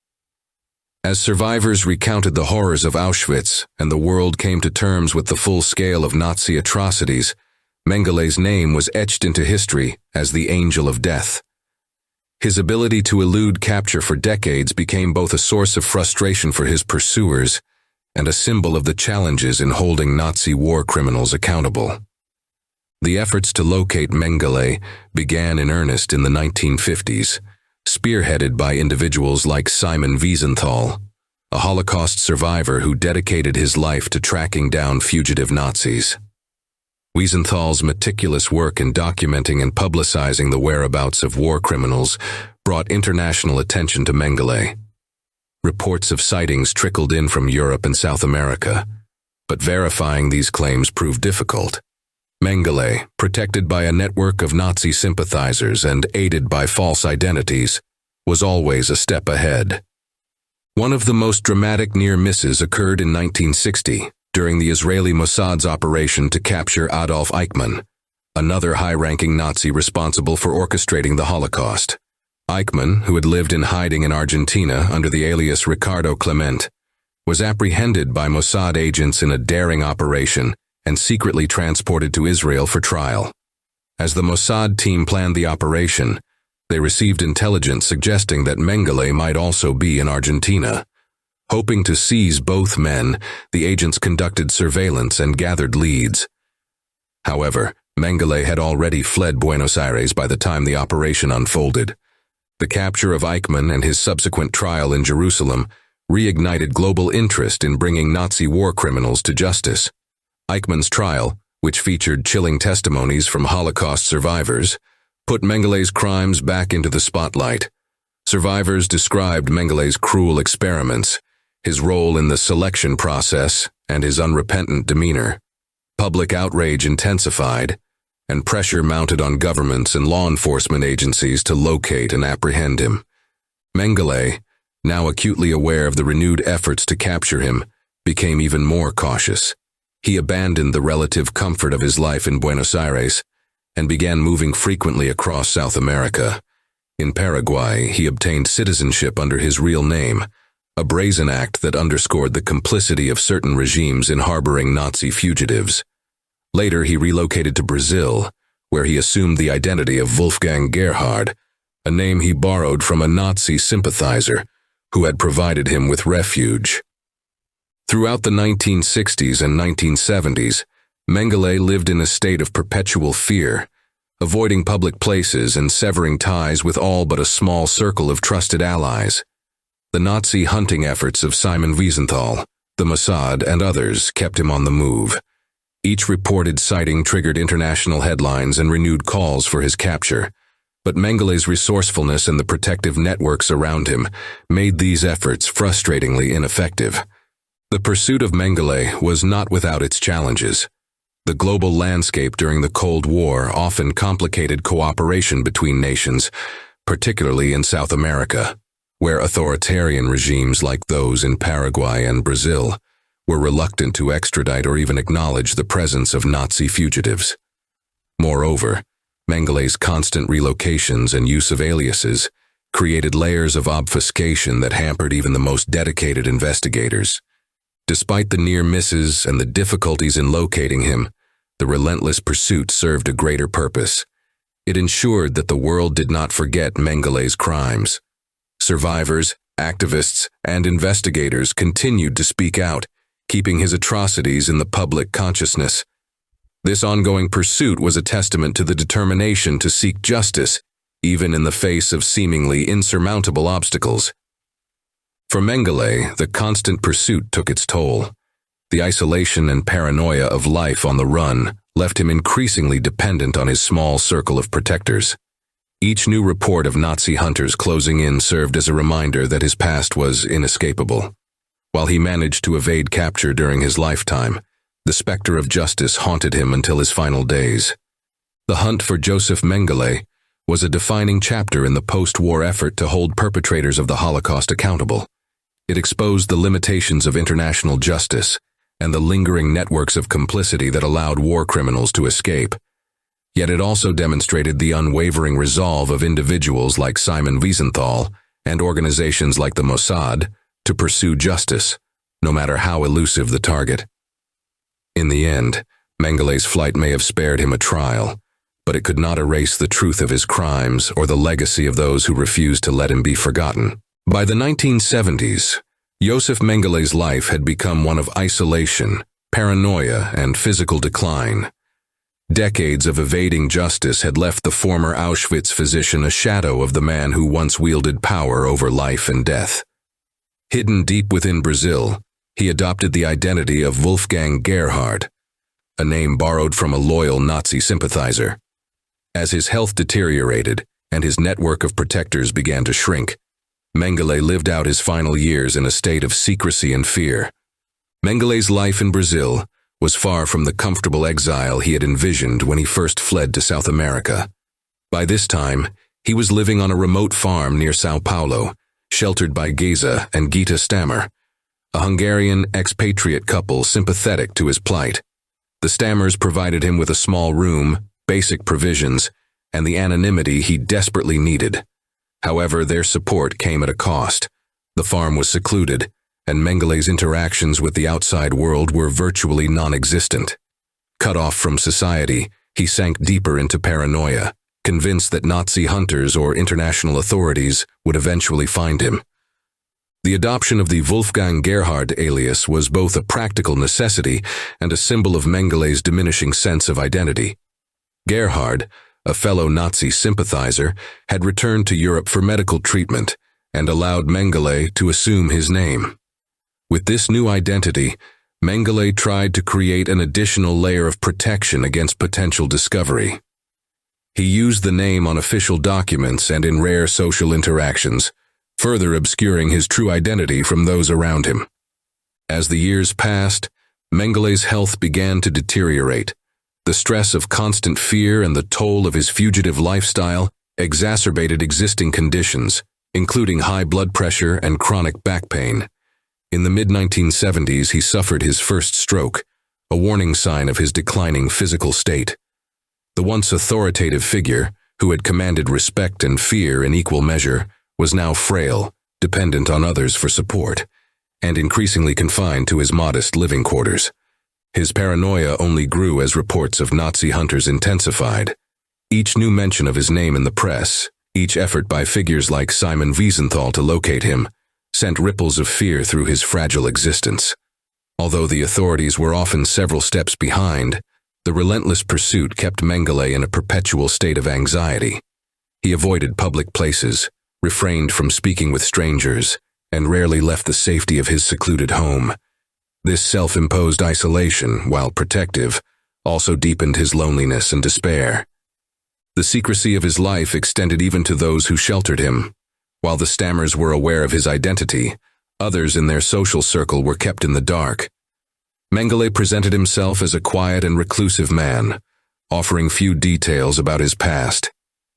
As survivors recounted the horrors of Auschwitz and the world came to terms with the full scale of Nazi atrocities, Mengele's name was etched into history as the Angel of Death. His ability to elude capture for decades became both a source of frustration for his pursuers and a symbol of the challenges in holding Nazi war criminals accountable. The efforts to locate Mengele began in earnest in the 1950s, spearheaded by individuals like Simon Wiesenthal, a Holocaust survivor who dedicated his life to tracking down fugitive Nazis. Wiesenthal's meticulous work in documenting and publicizing the whereabouts of war criminals brought international attention to Mengele. Reports of sightings trickled in from Europe and South America, but verifying these claims proved difficult. Mengele, protected by a network of Nazi sympathizers and aided by false identities, was always a step ahead. One of the most dramatic near misses occurred in 1960 during the Israeli Mossad's operation to capture Adolf Eichmann, another high-ranking Nazi responsible for orchestrating the Holocaust. Eichmann, who had lived in hiding in Argentina under the alias Ricardo Clement, was apprehended by Mossad agents in a daring operation and secretly transported to Israel for trial. As the Mossad team planned the operation, they received intelligence suggesting that Mengele might also be in Argentina. Hoping to seize both men, the agents conducted surveillance and gathered leads. However, Mengele had already fled Buenos Aires by the time the operation unfolded. The capture of Eichmann and his subsequent trial in Jerusalem reignited global interest in bringing Nazi war criminals to justice. Eichmann's trial, which featured chilling testimonies from Holocaust survivors, put Mengele's crimes back into the spotlight. Survivors described Mengele's cruel experiments, his role in the selection process, and his unrepentant demeanor. Public outrage intensified, and pressure mounted on governments and law enforcement agencies to locate and apprehend him. Mengele, now acutely aware of the renewed efforts to capture him, became even more cautious. He abandoned the relative comfort of his life in Buenos Aires and began moving frequently across South America. In Paraguay, he obtained citizenship under his real name, a brazen act that underscored the complicity of certain regimes in harboring Nazi fugitives. Later, he relocated to Brazil, where he assumed the identity of Wolfgang Gerhard, a name he borrowed from a Nazi sympathizer who had provided him with refuge. Throughout the 1960s and 1970s, Mengele lived in a state of perpetual fear, avoiding public places and severing ties with all but a small circle of trusted allies. The Nazi hunting efforts of Simon Wiesenthal, the Mossad, and others kept him on the move. Each reported sighting triggered international headlines and renewed calls for his capture, but Mengele's resourcefulness and the protective networks around him made these efforts frustratingly ineffective. The pursuit of Mengele was not without its challenges. The global landscape during the Cold War often complicated cooperation between nations, particularly in South America, where authoritarian regimes like those in Paraguay and Brazil were reluctant to extradite or even acknowledge the presence of Nazi fugitives. Moreover, Mengele's constant relocations and use of aliases created layers of obfuscation that hampered even the most dedicated investigators. Despite the near misses and the difficulties in locating him, the relentless pursuit served a greater purpose. It ensured that the world did not forget Mengele's crimes. Survivors, activists, and investigators continued to speak out, keeping his atrocities in the public consciousness. This ongoing pursuit was a testament to the determination to seek justice, even in the face of seemingly insurmountable obstacles. For Mengele, the constant pursuit took its toll. The isolation and paranoia of life on the run left him increasingly dependent on his small circle of protectors. Each new report of Nazi hunters closing in served as a reminder that his past was inescapable. While he managed to evade capture during his lifetime, the specter of justice haunted him until his final days. The hunt for Josef Mengele was a defining chapter in the post-war effort to hold perpetrators of the Holocaust accountable. It exposed the limitations of international justice and the lingering networks of complicity that allowed war criminals to escape. Yet it also demonstrated the unwavering resolve of individuals like Simon Wiesenthal and organizations like the Mossad to pursue justice, no matter how elusive the target. In the end, Mengele's flight may have spared him a trial, but it could not erase the truth of his crimes or the legacy of those who refused to let him be forgotten. By the 1970s, Josef Mengele's life had become one of isolation, paranoia, and physical decline. Decades of evading justice had left the former Auschwitz physician a shadow of the man who once wielded power over life and death. Hidden deep within Brazil, he adopted the identity of Wolfgang Gerhard, a name borrowed from a loyal Nazi sympathizer. As his health deteriorated and his network of protectors began to shrink, Mengele lived out his final years in a state of secrecy and fear. Mengele's life in Brazil was far from the comfortable exile he had envisioned when he first fled to South America. By this time, he was living on a remote farm near Sao Paulo, sheltered by Geza and Gita Stammer, a Hungarian expatriate couple sympathetic to his plight. The Stammers provided him with a small room, basic provisions, and the anonymity he desperately needed. However, their support came at a cost. The farm was secluded, and Mengele's interactions with the outside world were virtually non-existent. Cut off from society, he sank deeper into paranoia, convinced that Nazi hunters or international authorities would eventually find him. The adoption of the Wolfgang Gerhard alias was both a practical necessity and a symbol of Mengele's diminishing sense of identity. Gerhard, a fellow Nazi sympathizer, had returned to Europe for medical treatment and allowed Mengele to assume his name. With this new identity, Mengele tried to create an additional layer of protection against potential discovery. He used the name on official documents and in rare social interactions, further obscuring his true identity from those around him. As the years passed, Mengele's health began to deteriorate. The stress of constant fear and the toll of his fugitive lifestyle exacerbated existing conditions, including high blood pressure and chronic back pain. In the mid-1970s, he suffered his first stroke, a warning sign of his declining physical state. The once authoritative figure, who had commanded respect and fear in equal measure, was now frail, dependent on others for support, and increasingly confined to his modest living quarters. His paranoia only grew as reports of Nazi hunters intensified. Each new mention of his name in the press, each effort by figures like Simon Wiesenthal to locate him, sent ripples of fear through his fragile existence. Although the authorities were often several steps behind, the relentless pursuit kept Mengele in a perpetual state of anxiety. He avoided public places, refrained from speaking with strangers, and rarely left the safety of his secluded home. This self-imposed isolation, while protective, also deepened his loneliness and despair. The secrecy of his life extended even to those who sheltered him. While the Stammers were aware of his identity, others in their social circle were kept in the dark. Mengele presented himself as a quiet and reclusive man, offering few details about his past.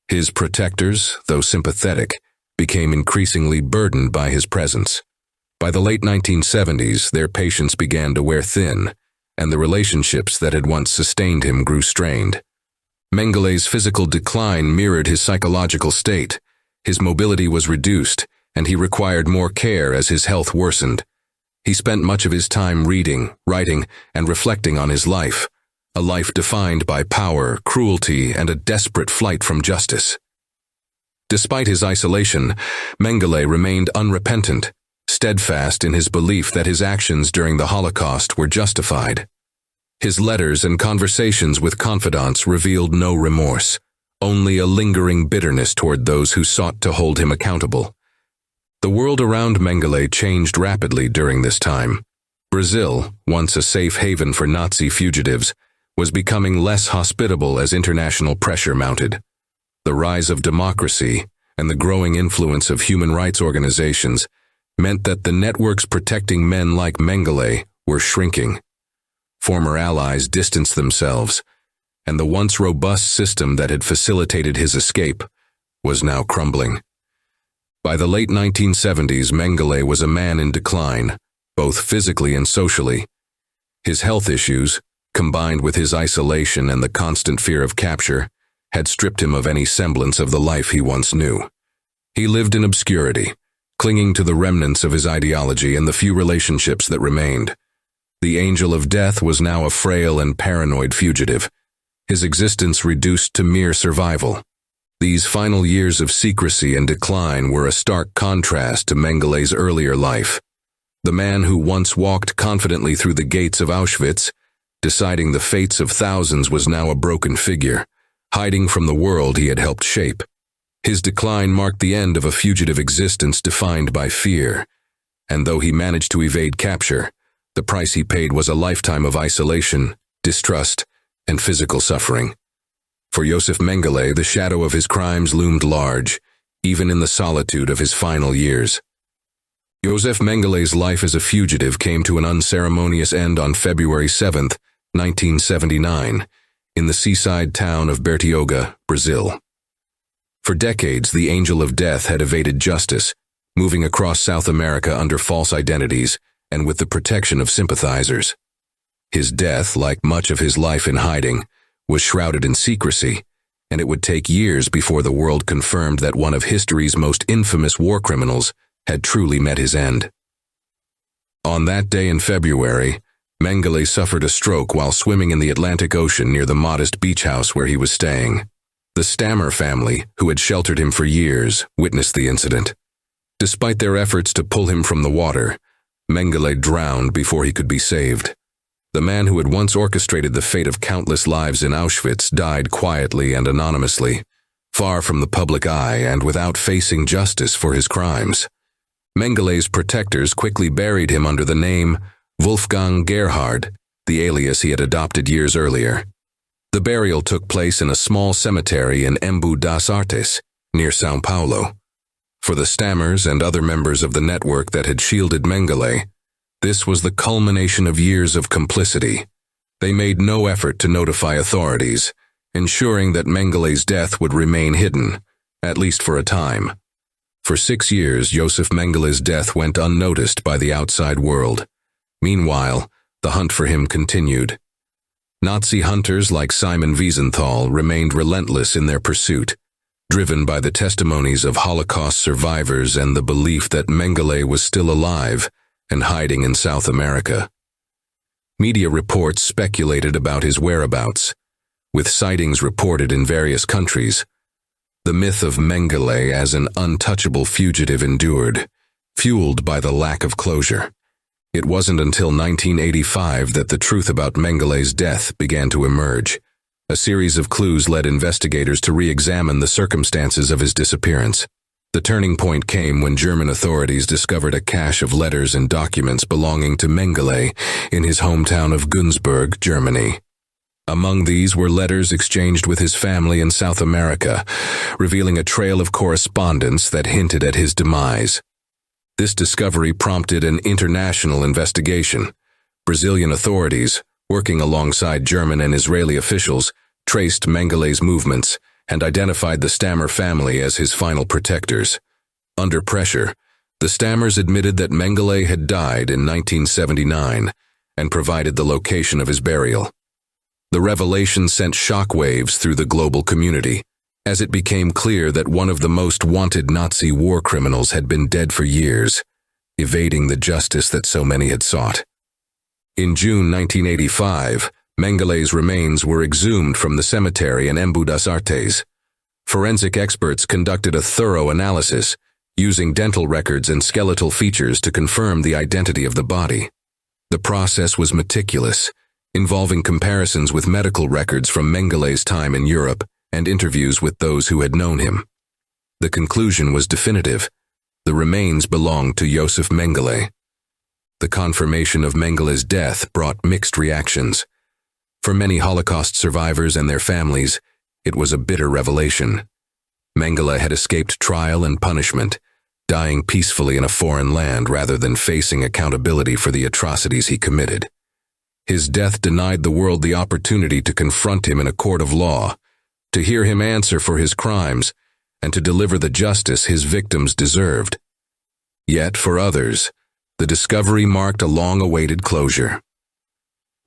His protectors, though sympathetic, became increasingly burdened by his presence. By the late 1970s, their patience began to wear thin, and the relationships that had once sustained him grew strained. Mengele's physical decline mirrored his psychological state. His mobility was reduced, and he required more care as his health worsened. He spent much of his time reading, writing, and reflecting on his life, a life defined by power, cruelty, and a desperate flight from justice. Despite his isolation, Mengele remained unrepentant, steadfast in his belief that his actions during the Holocaust were justified. His letters and conversations with confidants revealed no remorse, only a lingering bitterness toward those who sought to hold him accountable. The world around Mengele changed rapidly during this time. Brazil, once a safe haven for Nazi fugitives, was becoming less hospitable as international pressure mounted. The rise of democracy and the growing influence of human rights organizations meant that the networks protecting men like Mengele were shrinking. Former allies distanced themselves, and the once robust system that had facilitated his escape was now crumbling. By the late 1970s, Mengele was a man in decline, both physically and socially. His health issues, combined with his isolation and the constant fear of capture, had stripped him of any semblance of the life he once knew. He lived in obscurity, clinging to the remnants of his ideology and the few relationships that remained. The angel of death was now a frail and paranoid fugitive, his existence reduced to mere survival. These final years of secrecy and decline were a stark contrast to Mengele's earlier life. The man who once walked confidently through the gates of Auschwitz, deciding the fates of thousands, was now a broken figure, hiding from the world he had helped shape. His decline marked the end of a fugitive existence defined by fear, and though he managed to evade capture, the price he paid was a lifetime of isolation, distrust, and physical suffering. For Josef Mengele, the shadow of his crimes loomed large, even in the solitude of his final years. Josef Mengele's life as a fugitive came to an unceremonious end on February 7, 1979, in the seaside town of Bertioga, Brazil. For decades, the angel of death had evaded justice, moving across South America under false identities and with the protection of sympathizers. His death, like much of his life in hiding, was shrouded in secrecy, and it would take years before the world confirmed that one of history's most infamous war criminals had truly met his end. On that day in February, Mengele suffered a stroke while swimming in the Atlantic Ocean near the modest beach house where he was staying. The Stammer family, who had sheltered him for years, witnessed the incident. Despite their efforts to pull him from the water, Mengele drowned before he could be saved. The man who had once orchestrated the fate of countless lives in Auschwitz died quietly and anonymously, far from the public eye and without facing justice for his crimes. Mengele's protectors quickly buried him under the name Wolfgang Gerhard, the alias he had adopted years earlier. The burial took place in a small cemetery in Embu das Artes, near São Paulo. For the Stammers and other members of the network that had shielded Mengele, this was the culmination of years of complicity. They made no effort to notify authorities, ensuring that Mengele's death would remain hidden, at least for a time. For 6 years, Josef Mengele's death went unnoticed by the outside world. Meanwhile, the hunt for him continued. Nazi hunters like Simon Wiesenthal remained relentless in their pursuit, driven by the testimonies of Holocaust survivors and the belief that Mengele was still alive and hiding in South America. Media reports speculated about his whereabouts, with sightings reported in various countries. The myth of Mengele as an untouchable fugitive endured, fueled by the lack of closure. It wasn't until 1985 that the truth about Mengele's death began to emerge. A series of clues led investigators to re-examine the circumstances of his disappearance. The turning point came when German authorities discovered a cache of letters and documents belonging to Mengele in his hometown of Günzburg, Germany. Among these were letters exchanged with his family in South America, revealing a trail of correspondence that hinted at his demise. This discovery prompted an international investigation. Brazilian authorities, working alongside German and Israeli officials, traced Mengele's movements and identified the Stammer family as his final protectors. Under pressure, the Stammers admitted that Mengele had died in 1979 and provided the location of his burial. The revelation sent shockwaves through the global community, as it became clear that one of the most wanted Nazi war criminals had been dead for years, evading the justice that so many had sought. In June 1985, Mengele's remains were exhumed from the cemetery in Embu das Artes. Forensic experts conducted a thorough analysis, using dental records and skeletal features to confirm the identity of the body. The process was meticulous, involving comparisons with medical records from Mengele's time in Europe and interviews with those who had known him. The conclusion was definitive. The remains belonged to Josef Mengele. The confirmation of Mengele's death brought mixed reactions. For many Holocaust survivors and their families, it was a bitter revelation. Mengele had escaped trial and punishment, dying peacefully in a foreign land rather than facing accountability for the atrocities he committed. His death denied the world the opportunity to confront him in a court of law, to hear him answer for his crimes, and to deliver the justice his victims deserved. Yet, for others, the discovery marked a long-awaited closure.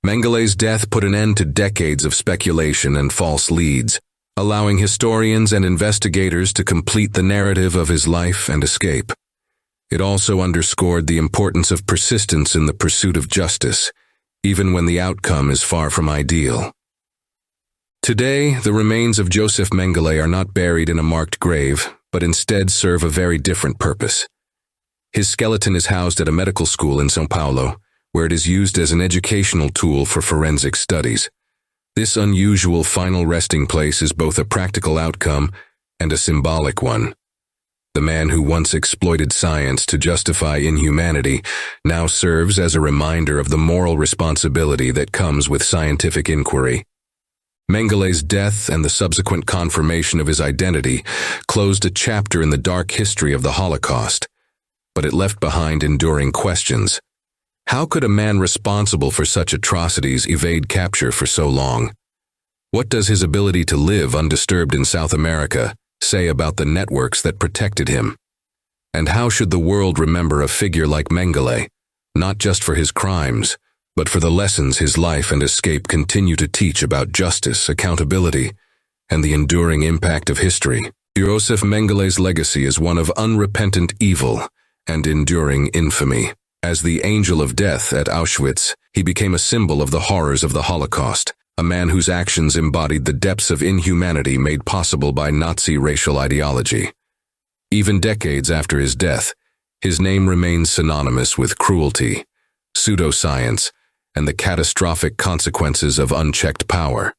Mengele's death put an end to decades of speculation and false leads, allowing historians and investigators to complete the narrative of his life and escape. It also underscored the importance of persistence in the pursuit of justice, even when the outcome is far from ideal. Today, the remains of Josef Mengele are not buried in a marked grave, but instead serve a very different purpose. His skeleton is housed at a medical school in São Paulo, where it is used as an educational tool for forensic studies. This unusual final resting place is both a practical outcome and a symbolic one. The man who once exploited science to justify inhumanity now serves as a reminder of the moral responsibility that comes with scientific inquiry. Mengele's death and the subsequent confirmation of his identity closed a chapter in the dark history of the Holocaust, but it left behind enduring questions. How could a man responsible for such atrocities evade capture for so long? What does his ability to live undisturbed in South America say about the networks that protected him? And how should the world remember a figure like Mengele, not just for his crimes, but for the lessons his life and escape continue to teach about justice, accountability, and the enduring impact of history? Josef Mengele's legacy is one of unrepentant evil and enduring infamy. As the angel of death at Auschwitz, he became a symbol of the horrors of the Holocaust, a man whose actions embodied the depths of inhumanity made possible by Nazi racial ideology. Even decades after his death, his name remains synonymous with cruelty, pseudoscience, and the catastrophic consequences of unchecked power.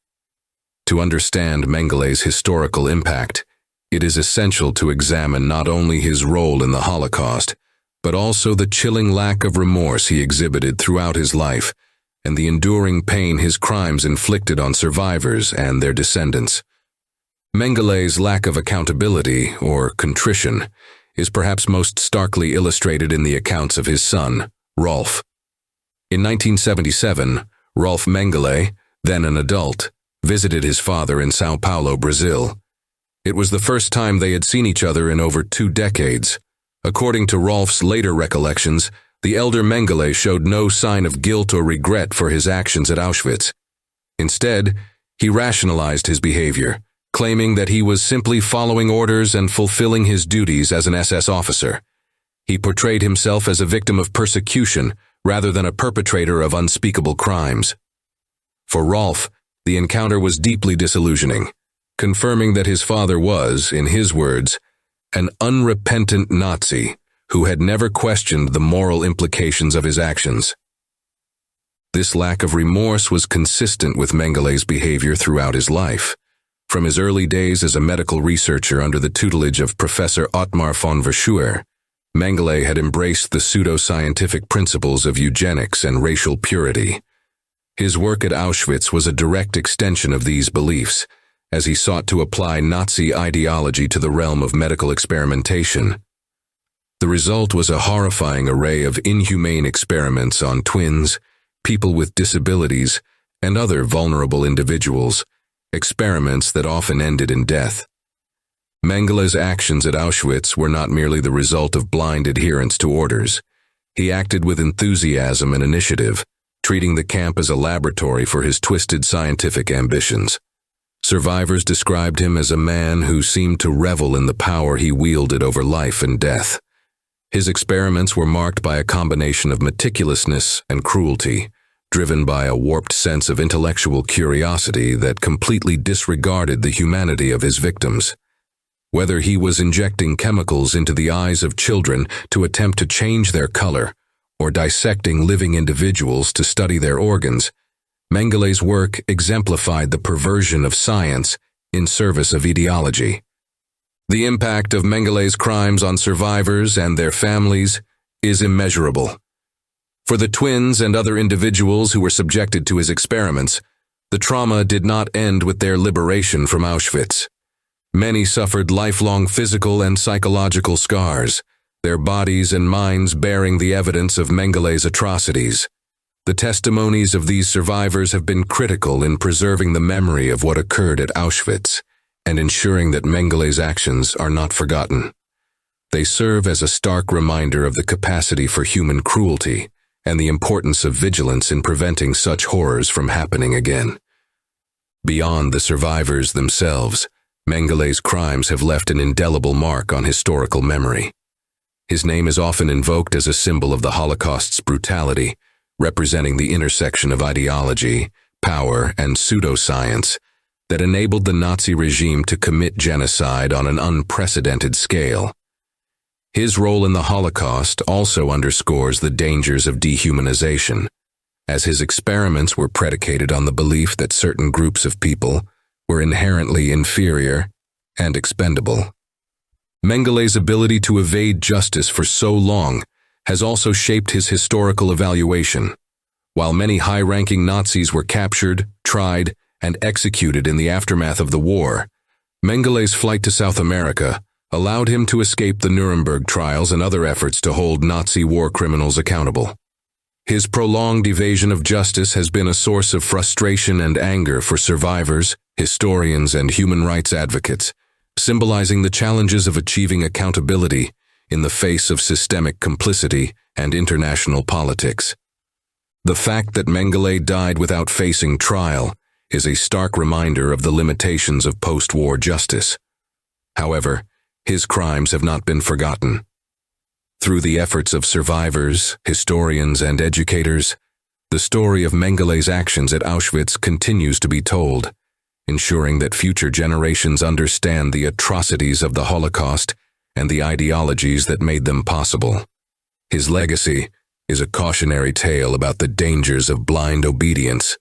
To understand Mengele's historical impact, it is essential to examine not only his role in the Holocaust, but also the chilling lack of remorse he exhibited throughout his life and the enduring pain his crimes inflicted on survivors and their descendants. Mengele's lack of accountability, or contrition, is perhaps most starkly illustrated in the accounts of his son, Rolf. In 1977, Rolf Mengele, then an adult, visited his father in São Paulo, Brazil. It was the first time they had seen each other in over 2 decades. According to Rolf's later recollections, the elder Mengele showed no sign of guilt or regret for his actions at Auschwitz. Instead, he rationalized his behavior, claiming that he was simply following orders and fulfilling his duties as an SS officer. He portrayed himself as a victim of persecution rather than a perpetrator of unspeakable crimes. For Rolf, the encounter was deeply disillusioning, confirming that his father was, in his words, an unrepentant Nazi who had never questioned the moral implications of his actions. This lack of remorse was consistent with Mengele's behavior throughout his life. From his early days as a medical researcher under the tutelage of Professor Ottmar von Verschuer, Mengele had embraced the pseudo-scientific principles of eugenics and racial purity. His work at Auschwitz was a direct extension of these beliefs, as he sought to apply Nazi ideology to the realm of medical experimentation. The result was a horrifying array of inhumane experiments on twins, people with disabilities, and other vulnerable individuals, experiments that often ended in death. Mengele's actions at Auschwitz were not merely the result of blind adherence to orders. He acted with enthusiasm and initiative, treating the camp as a laboratory for his twisted scientific ambitions. Survivors described him as a man who seemed to revel in the power he wielded over life and death. His experiments were marked by a combination of meticulousness and cruelty, driven by a warped sense of intellectual curiosity that completely disregarded the humanity of his victims. Whether he was injecting chemicals into the eyes of children to attempt to change their color, or dissecting living individuals to study their organs, Mengele's work exemplified the perversion of science in service of ideology. The impact of Mengele's crimes on survivors and their families is immeasurable. For the twins and other individuals who were subjected to his experiments, the trauma did not end with their liberation from Auschwitz. Many suffered lifelong physical and psychological scars, their bodies and minds bearing the evidence of Mengele's atrocities. The testimonies of these survivors have been critical in preserving the memory of what occurred at Auschwitz and ensuring that Mengele's actions are not forgotten. They serve as a stark reminder of the capacity for human cruelty and the importance of vigilance in preventing such horrors from happening again. Beyond the survivors themselves, Mengele's crimes have left an indelible mark on historical memory. His name is often invoked as a symbol of the Holocaust's brutality, representing the intersection of ideology, power, and pseudoscience that enabled the Nazi regime to commit genocide on an unprecedented scale. His role in the Holocaust also underscores the dangers of dehumanization, as his experiments were predicated on the belief that certain groups of people were inherently inferior and expendable. Mengele's ability to evade justice for so long has also shaped his historical evaluation. While many high-ranking Nazis were captured, tried, and executed in the aftermath of the war, Mengele's flight to South America allowed him to escape the Nuremberg trials and other efforts to hold Nazi war criminals accountable. His prolonged evasion of justice has been a source of frustration and anger for survivors, historians, and human rights advocates, symbolizing the challenges of achieving accountability in the face of systemic complicity and international politics. The fact that Mengele died without facing trial is a stark reminder of the limitations of post-war justice. However, his crimes have not been forgotten. Through the efforts of survivors, historians, and educators, the story of Mengele's actions at Auschwitz continues to be told, ensuring that future generations understand the atrocities of the Holocaust and the ideologies that made them possible. His legacy is a cautionary tale about the dangers of blind obedience,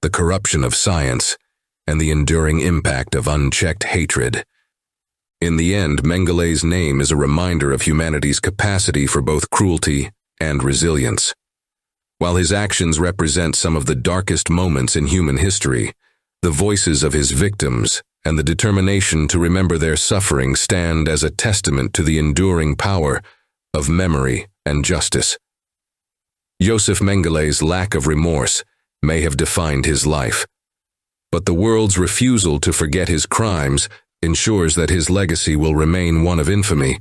the corruption of science, and the enduring impact of unchecked hatred. In the end, Mengele's name is a reminder of humanity's capacity for both cruelty and resilience. While his actions represent some of the darkest moments in human history, the voices of his victims and the determination to remember their suffering stand as a testament to the enduring power of memory and justice. Josef Mengele's lack of remorse may have defined his life, but the world's refusal to forget his crimes ensures that his legacy will remain one of infamy,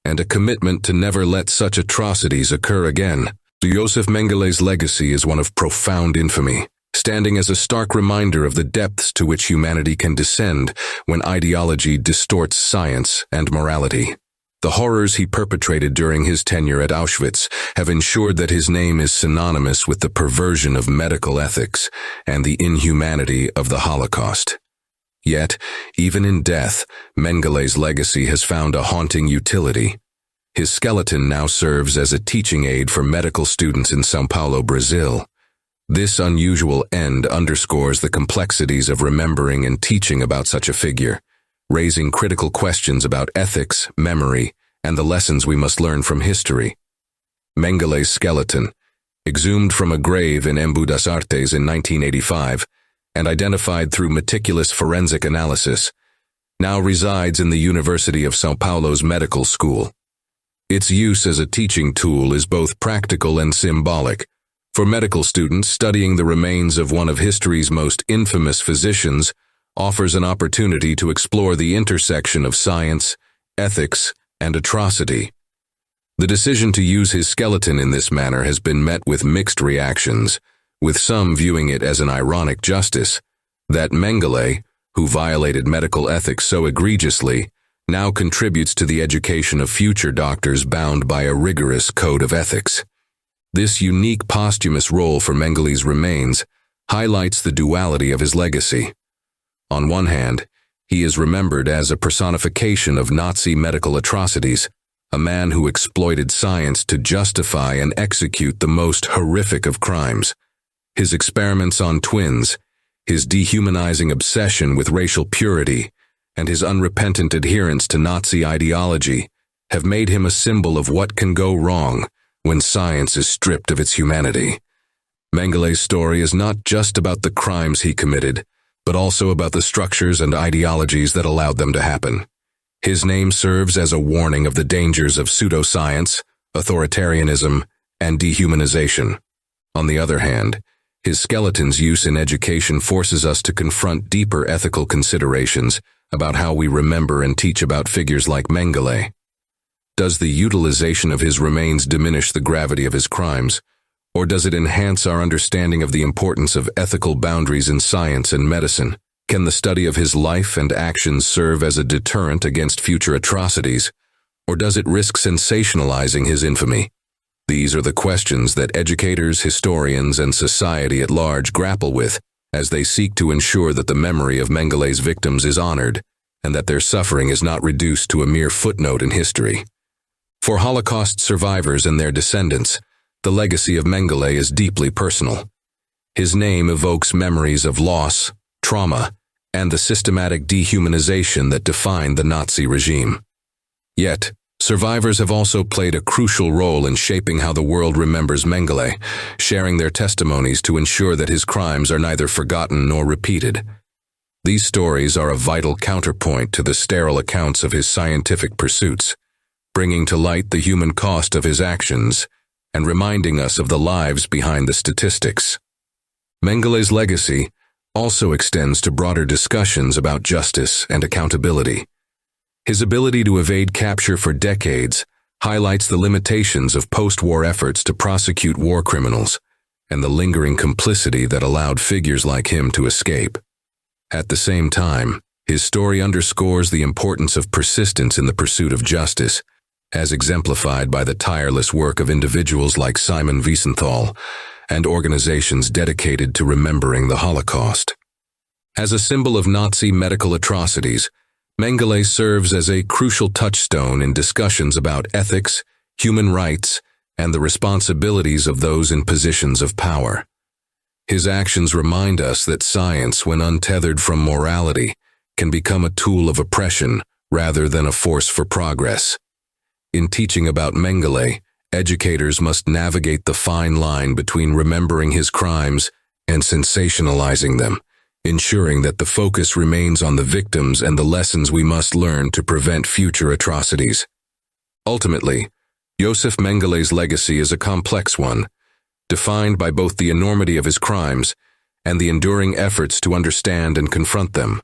and a commitment to never let such atrocities occur again. Josef Mengele's legacy is one of profound infamy, standing as a stark reminder of the depths to which humanity can descend when ideology distorts science and morality. The horrors he perpetrated during his tenure at Auschwitz have ensured that his name is synonymous with the perversion of medical ethics and the inhumanity of the Holocaust. Yet, even in death, Mengele's legacy has found a haunting utility. His skeleton now serves as a teaching aid for medical students in São Paulo, Brazil. This unusual end underscores the complexities of remembering and teaching about such a figure, raising critical questions about ethics, memory, and the lessons we must learn from history. Mengele's skeleton, exhumed from a grave in Embu das Artes in 1985, and identified through meticulous forensic analysis, now resides in the University of São Paulo's medical school. Its use as a teaching tool is both practical and symbolic. For medical students, studying the remains of one of history's most infamous physicians offers an opportunity to explore the intersection of science, ethics, and atrocity. The decision to use his skeleton in this manner has been met with mixed reactions, with some viewing it as an ironic justice that Mengele, who violated medical ethics so egregiously, now contributes to the education of future doctors bound by a rigorous code of ethics. This unique posthumous role for Mengele's remains highlights the duality of his legacy. On one hand, he is remembered as a personification of Nazi medical atrocities, a man who exploited science to justify and execute the most horrific of crimes. His experiments on twins, His dehumanizing obsession with racial purity and his unrepentant adherence to Nazi ideology have made him a symbol of what can go wrong when science is stripped of its humanity. Mengele's story is not just about the crimes he committed, but also about the structures and ideologies that allowed them to happen. His name serves as a warning of the dangers of pseudoscience, authoritarianism, and dehumanization. On the other hand, his skeleton's use in education forces us to confront deeper ethical considerations about how we remember and teach about figures like Mengele. Does the utilization of his remains diminish the gravity of his crimes, or does it enhance our understanding of the importance of ethical boundaries in science and medicine? Can the study of his life and actions serve as a deterrent against future atrocities, or does it risk sensationalizing his infamy? These are the questions that educators, historians, and society at large grapple with as they seek to ensure that the memory of Mengele's victims is honored and that their suffering is not reduced to a mere footnote in history. For Holocaust survivors and their descendants, the legacy of Mengele is deeply personal. His name evokes memories of loss, trauma, and the systematic dehumanization that defined the Nazi regime. Yet, survivors have also played a crucial role in shaping how the world remembers Mengele, sharing their testimonies to ensure that his crimes are neither forgotten nor repeated. These stories are a vital counterpoint to the sterile accounts of his scientific pursuits, bringing to light the human cost of his actions and reminding us of the lives behind the statistics. Mengele's legacy also extends to broader discussions about justice and accountability. His ability to evade capture for decades highlights the limitations of post-war efforts to prosecute war criminals and the lingering complicity that allowed figures like him to escape. At the same time, his story underscores the importance of persistence in the pursuit of justice, as exemplified by the tireless work of individuals like Simon Wiesenthal and organizations dedicated to remembering the Holocaust. As a symbol of Nazi medical atrocities, Mengele serves as a crucial touchstone in discussions about ethics, human rights, and the responsibilities of those in positions of power. His actions remind us that science, when untethered from morality, can become a tool of oppression rather than a force for progress. In teaching about Mengele, educators must navigate the fine line between remembering his crimes and sensationalizing them, ensuring that the focus remains on the victims and the lessons we must learn to prevent future atrocities. Ultimately, Josef Mengele's legacy is a complex one, defined by both the enormity of his crimes and the enduring efforts to understand and confront them.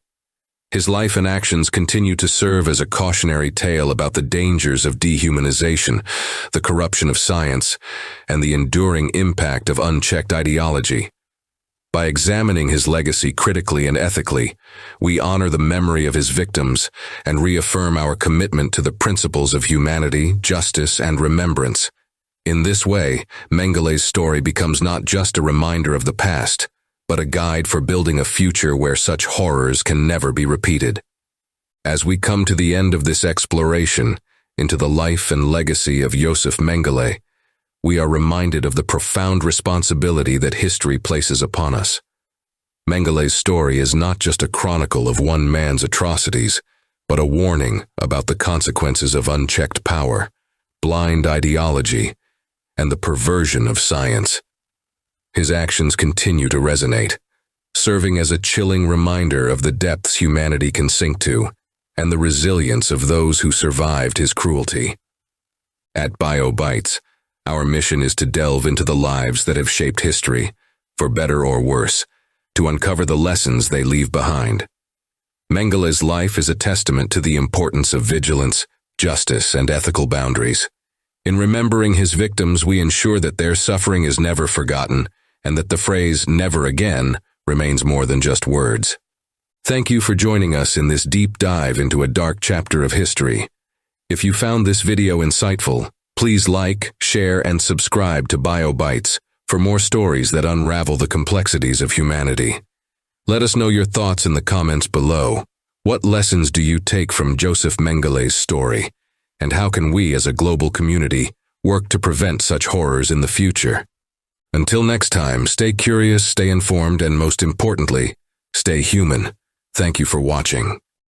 His life and actions continue to serve as a cautionary tale about the dangers of dehumanization, the corruption of science, and the enduring impact of unchecked ideology. By examining his legacy critically and ethically, we honor the memory of his victims and reaffirm our commitment to the principles of humanity, justice, and remembrance. In this way, Mengele's story becomes not just a reminder of the past, but a guide for building a future where such horrors can never be repeated. As we come to the end of this exploration into the life and legacy of Josef Mengele, we are reminded of the profound responsibility that history places upon us. Mengele's story is not just a chronicle of one man's atrocities, but a warning about the consequences of unchecked power, blind ideology, and the perversion of science. His actions continue to resonate, serving as a chilling reminder of the depths humanity can sink to and the resilience of those who survived his cruelty. At Bio Bytes, our mission is to delve into the lives that have shaped history, for better or worse, to uncover the lessons they leave behind. Mengele's life is a testament to the importance of vigilance, justice, and ethical boundaries. In remembering his victims, we ensure that their suffering is never forgotten and that the phrase "never again" remains more than just words. Thank you for joining us in this deep dive into a dark chapter of history. If you found this video insightful, please like, share, and subscribe to Bio Bytes for more stories that unravel the complexities of humanity. Let us know your thoughts in the comments below. What lessons do you take from Josef Mengele's story? And how can we as a global community work to prevent such horrors in the future? Until next time, stay curious, stay informed, and most importantly, Stay human. Thank you for watching.